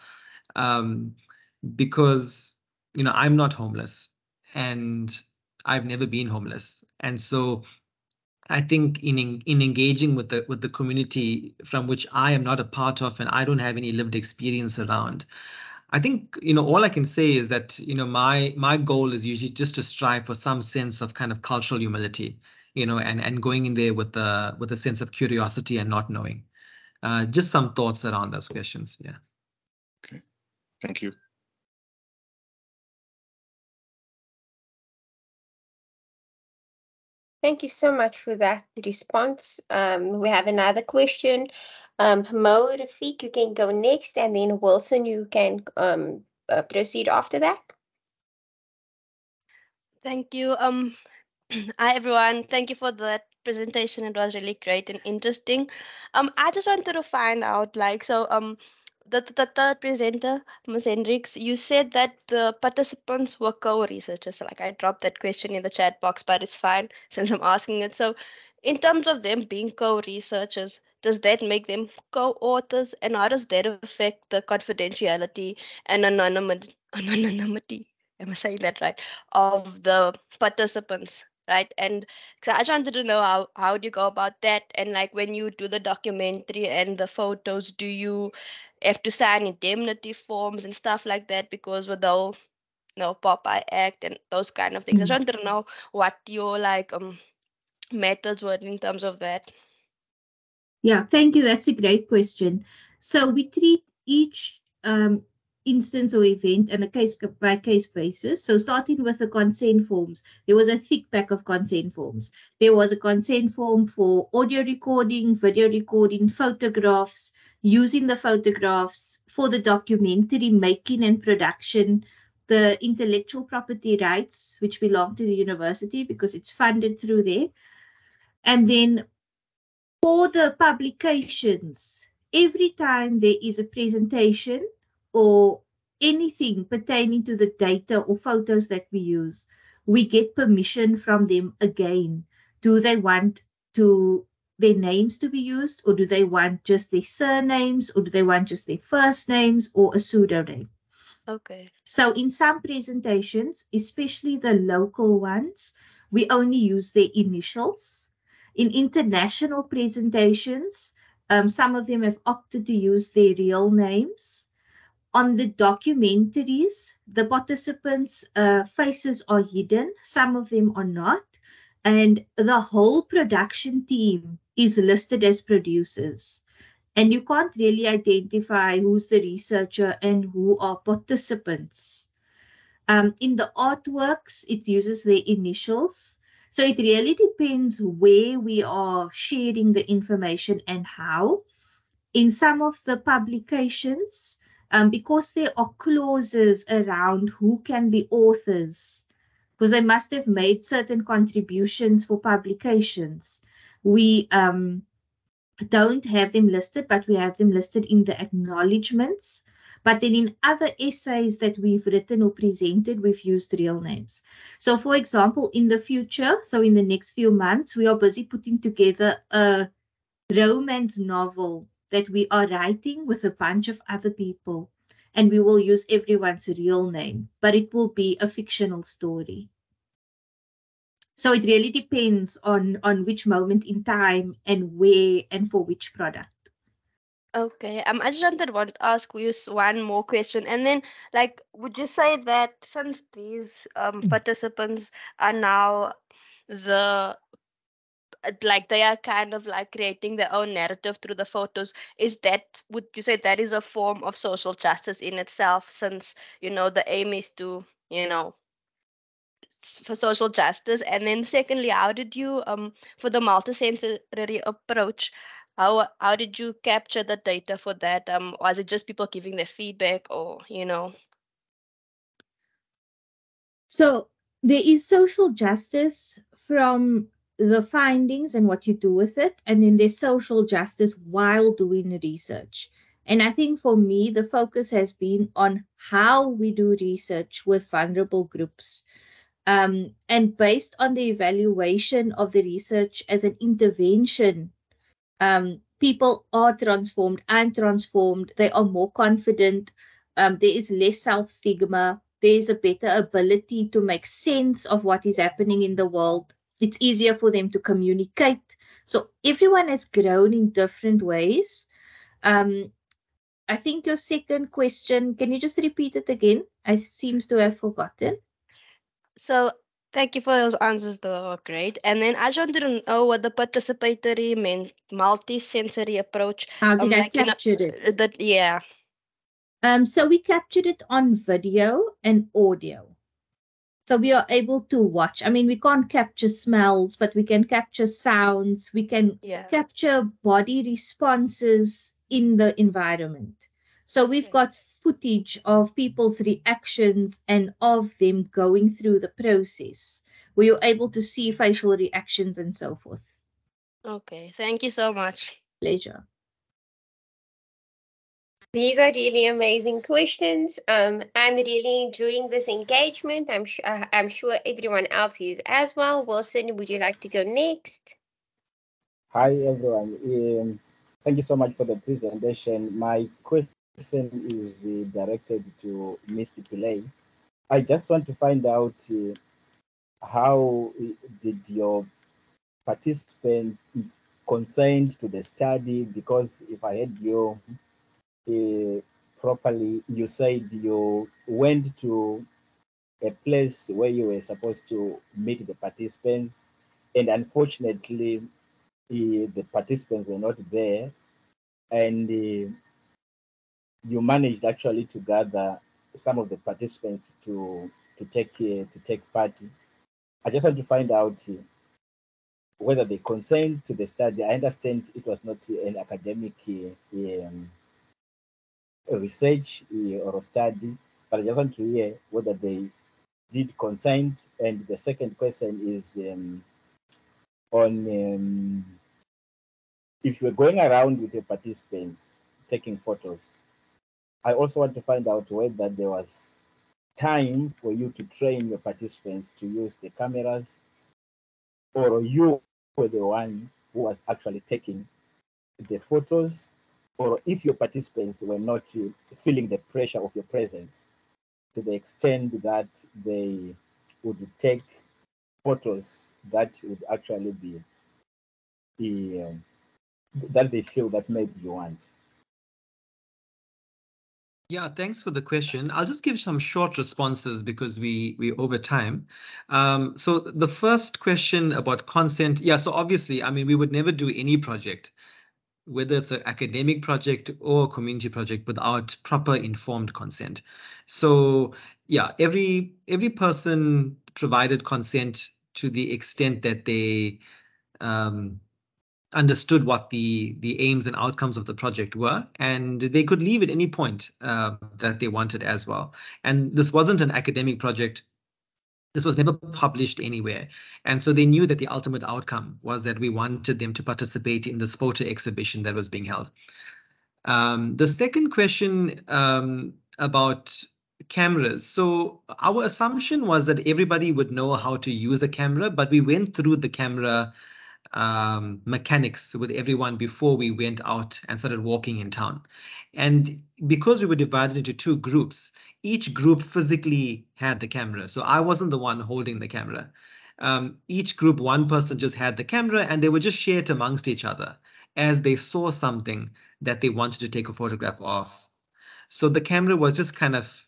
[SPEAKER 2] Because, you know, I'm not homeless and I've never been homeless. And so I think in engaging with the community from which I am not a part of and I don't have any lived experience around, I think, you know, all I can say is that, you know, my goal is usually just to strive for some sense of kind of cultural humility, you know, and going in there with a sense of curiosity and not knowing. Just some thoughts around those questions. Yeah.
[SPEAKER 6] Okay, thank you.
[SPEAKER 1] Thank you so much for that response. We have another question. Mo, Rafiq, you can go next, and then Wilson, you can proceed after that.
[SPEAKER 7] Thank you. Hi everyone. Thank you for that presentation. It was really great and interesting. I just wanted to find out, like, so the third presenter, Ms. Hendricks, you said that the participants were co-researchers. Like, I dropped that question in the chat box, but it's fine since I'm asking it. So, in terms of them being co-researchers, does that make them co-authors, and how does that affect the confidentiality and anonymity? Am I saying that right? Of the participants, right? And so I just wanted to know how do you go about that, and like when you do the documentary and the photos, do you have to sign indemnity forms and stuff like that because with the whole, you know, Popeye Act and those kind of things? I just wanted to know what your like methods were in terms of that.
[SPEAKER 3] Yeah, thank you. That's a great question. So we treat each instance or event on a case-by-case basis. So starting with the consent forms, there was a thick pack of consent forms. There was a consent form for audio recording, video recording, photographs, using the photographs for the documentary making and production, the intellectual property rights, which belong to the university because it's funded through there. And then for the publications, every time there is a presentation or anything pertaining to the data or photos that we use, we get permission from them again. Do they want their names to be used, or do they want just their surnames, or do they want just their first names or a pseudonym?
[SPEAKER 7] Okay.
[SPEAKER 3] So in some presentations, especially the local ones, we only use their initials. In international presentations, some of them have opted to use their real names. On the documentaries, the participants' faces are hidden. Some of them are not. And the whole production team is listed as producers. And you can't really identify who's the researcher and who are participants. In the artworks, it uses their initials. So it really depends where we are sharing the information and how. In some of the publications, because there are clauses around who can be authors, because they must have made certain contributions for publications, we don't have them listed, but we have them listed in the acknowledgements. But then in other essays that we've written or presented, we've used real names. So for example, in the future, so in the next few months, we are busy putting together a romance novel that we are writing with a bunch of other people. And we will use everyone's real name, but it will be a fictional story. So it really depends on which moment in time and where and for which product.
[SPEAKER 7] Okay. I just wanted to ask you one more question, and then, like, would you say that since these participants are now the like they are kind of like creating their own narrative through the photos, would you say that is a form of social justice in itself, since, you know, the aim is to, you know, for social justice? And then secondly, how did you for the multisensory approach, how did you capture the data for that? Was it just people giving their feedback, or, you know?
[SPEAKER 3] So there is social justice from the findings and what you do with it, and then there's social justice while doing the research. And I think for me, the focus has been on how we do research with vulnerable groups. And based on the evaluation of the research as an intervention, people are transformed. I'm transformed. They are more confident. There is less self-stigma. There is a better ability to make sense of what is happening in the world. It's easier for them to communicate. So everyone has grown in different ways. I think your second question, can you just repeat it again? I seems to have forgotten.
[SPEAKER 7] So thank you for those answers, they were great. And then I just wanted to know what the participatory meant, multi-sensory approach.
[SPEAKER 3] How did I
[SPEAKER 7] Like, you know,
[SPEAKER 3] capture it?
[SPEAKER 7] that, yeah.
[SPEAKER 3] So we captured it on video and audio. So we are able to watch. I mean, we can't capture smells, but we can capture sounds. We can
[SPEAKER 7] Yeah.
[SPEAKER 3] capture body responses in the environment. So we've
[SPEAKER 7] Okay.
[SPEAKER 3] got footage of people's reactions and of them going through the process. We are able to see facial reactions and so forth.
[SPEAKER 7] Okay, thank you so much.
[SPEAKER 3] Pleasure.
[SPEAKER 1] These are really amazing questions. I'm really enjoying this engagement. I'm sure everyone else is as well. Wilson, would you like to go next?
[SPEAKER 5] Hi, everyone. Thank you so much for the presentation. My question is directed to Mr. Pillay. I just want to find out how did your participants consent to the study? Because if I heard you properly, you said you went to a place where you were supposed to meet the participants, and unfortunately, the participants were not there, and you managed actually to gather some of the participants to take part. I just want to find out whether they consent to the study. I understand it was not an academic research or a study, but I just want to hear whether they did consent. And the second question is on if you're going around with your participants taking photos. I also want to find out whether there was time for you to train your participants to use the cameras, or you were the one who was actually taking the photos, or if your participants were not feeling the pressure of your presence to the extent that they would take photos that would actually be that they feel that maybe you want.
[SPEAKER 2] Yeah, thanks for the question. I'll just give some short responses because we over time. So the first question about consent, yeah, so obviously, I mean, we would never do any project, whether it's an academic project or a community project, without proper informed consent. So yeah, every person provided consent to the extent that they understood what the aims and outcomes of the project were, and they could leave at any point that they wanted as well. And this wasn't an academic project. This was never published anywhere. And so they knew that the ultimate outcome was that we wanted them to participate in this photo exhibition that was being held. The second question about cameras. So our assumption was that everybody would know how to use a camera, but we went through the camera mechanics with everyone before we went out and started walking in town. And because we were divided into two groups, each group physically had the camera. So I wasn't the one holding the camera. Each group, one person just had the camera, and they would just share it amongst each other as they saw something that they wanted to take a photograph of. So the camera was just kind of,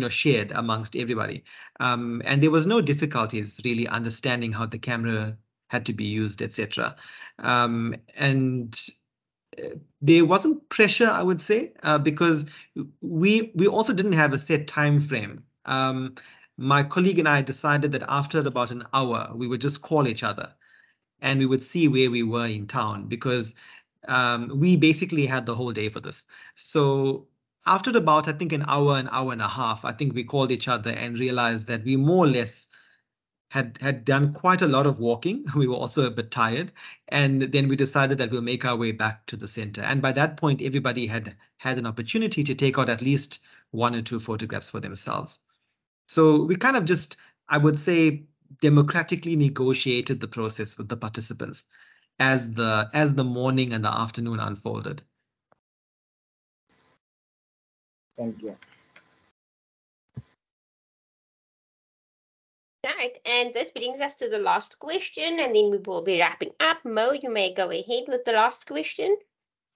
[SPEAKER 2] shared amongst everybody. And there was no difficulties really understanding how the camera had to be used, etc. And there wasn't pressure, I would say, because we also didn't have a set time frame. My colleague and I decided that after about an hour, we would just call each other and we would see where we were in town, because we basically had the whole day for this. So after about, I think, an hour and a half, I think we called each other and realized that we more or less had done quite a lot of walking. We were also a bit tired. And then we decided that we'll make our way back to the center. And by that point, everybody had an opportunity to take out at least one or two photographs for themselves. So we kind of just I would say, democratically negotiated the process with the participants as the morning and the afternoon unfolded.
[SPEAKER 5] Thank you.
[SPEAKER 1] Right, and this brings us to the last question, and then we will be wrapping up. Mo, you may go ahead with the last question.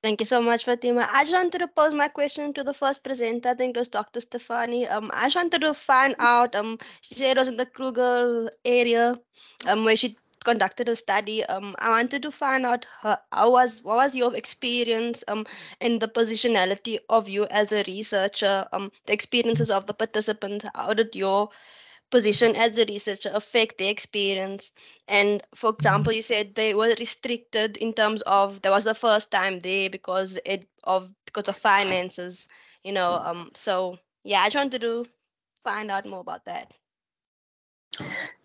[SPEAKER 7] Thank you so much, Fatima. I just wanted to pose my question to the first presenter. I think it was Dr. Stefani. I just wanted to find out. She said it was in the Kruger area, where she conducted a study. I wanted to find out what was your experience in the positionality of you as a researcher, the experiences of the participants. How did your position as a researcher affect their experience? And for example, you said they were restricted in terms of that was the first time there because of finances, so yeah, I just wanted to find out more about that.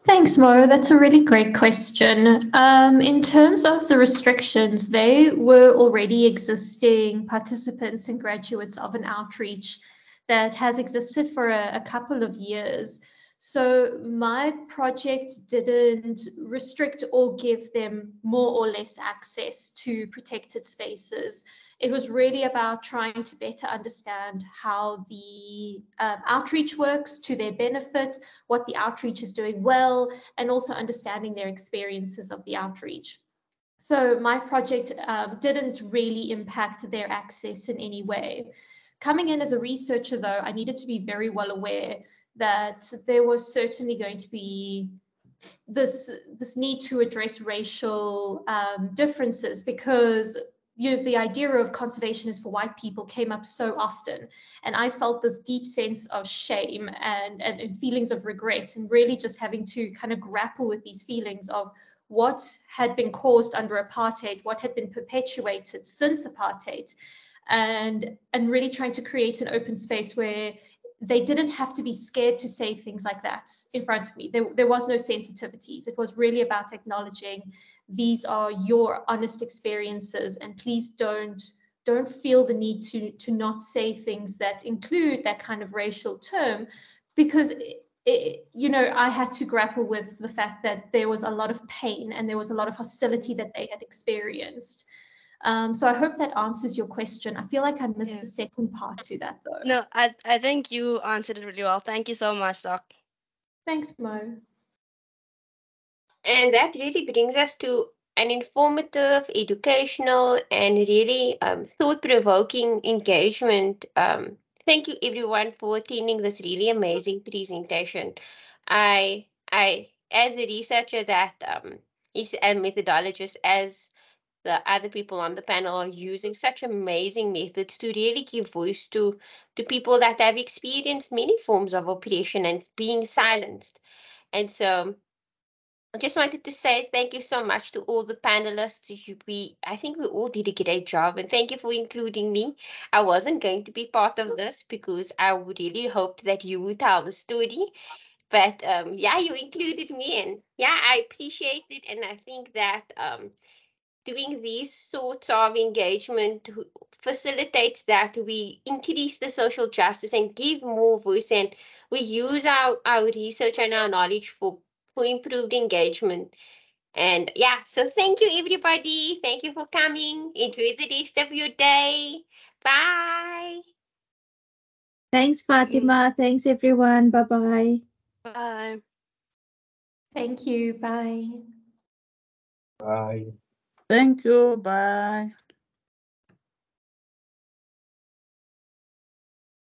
[SPEAKER 4] Thanks, Mo. That's a really great question. In terms of the restrictions, they were already existing participants and graduates of an outreach that has existed for a couple of years. So my project didn't restrict or give them more or less access to protected spaces. It was really about trying to better understand how the outreach works to their benefit, what the outreach is doing well, and also understanding their experiences of the outreach. So my project didn't really impact their access in any way. Coming in as a researcher, though, I needed to be very well aware that there was certainly going to be this need to address racial differences, because the idea of conservation is for white people came up so often, and I felt this deep sense of shame and feelings of regret, and really just having to kind of grapple with these feelings of what had been caused under apartheid, what had been perpetuated since apartheid, and really trying to create an open space where they didn't have to be scared to say things like that in front of me. There was no sensitivities. It was really about acknowledging these are your honest experiences, and please don't feel the need to not say things that include that kind of racial term, because I had to grapple with the fact that there was a lot of pain and there was a lot of hostility that they had experienced. So I hope that answers your question. I feel like I missed the second part to that, though.
[SPEAKER 7] No, I think you answered it really well. Thank you so much, Doc.
[SPEAKER 4] Thanks, Mo.
[SPEAKER 1] And that really brings us to an informative, educational, and really thought-provoking engagement. Thank you, everyone, for attending this really amazing presentation. I, as a researcher that is a methodologist, as the other people on the panel are using such amazing methods to really give voice to people that have experienced many forms of oppression and being silenced. And so I just wanted to say thank you so much to all the panelists. I think we all did a great job, and thank you for including me. I wasn't going to be part of this because I would really hoped that you would tell the story. But yeah, you included me, and yeah, I appreciate it. And I think that doing these sorts of engagement facilitates that we increase the social justice and give more voice, and we use our research and our knowledge for improved engagement. And yeah, so thank you, everybody. Thank you for coming. Enjoy the rest of your day. Bye.
[SPEAKER 3] Thanks, Fatima. Thanks, everyone. Bye-bye.
[SPEAKER 7] Bye.
[SPEAKER 4] Thank you. Bye.
[SPEAKER 5] Bye.
[SPEAKER 8] Thank you. Bye.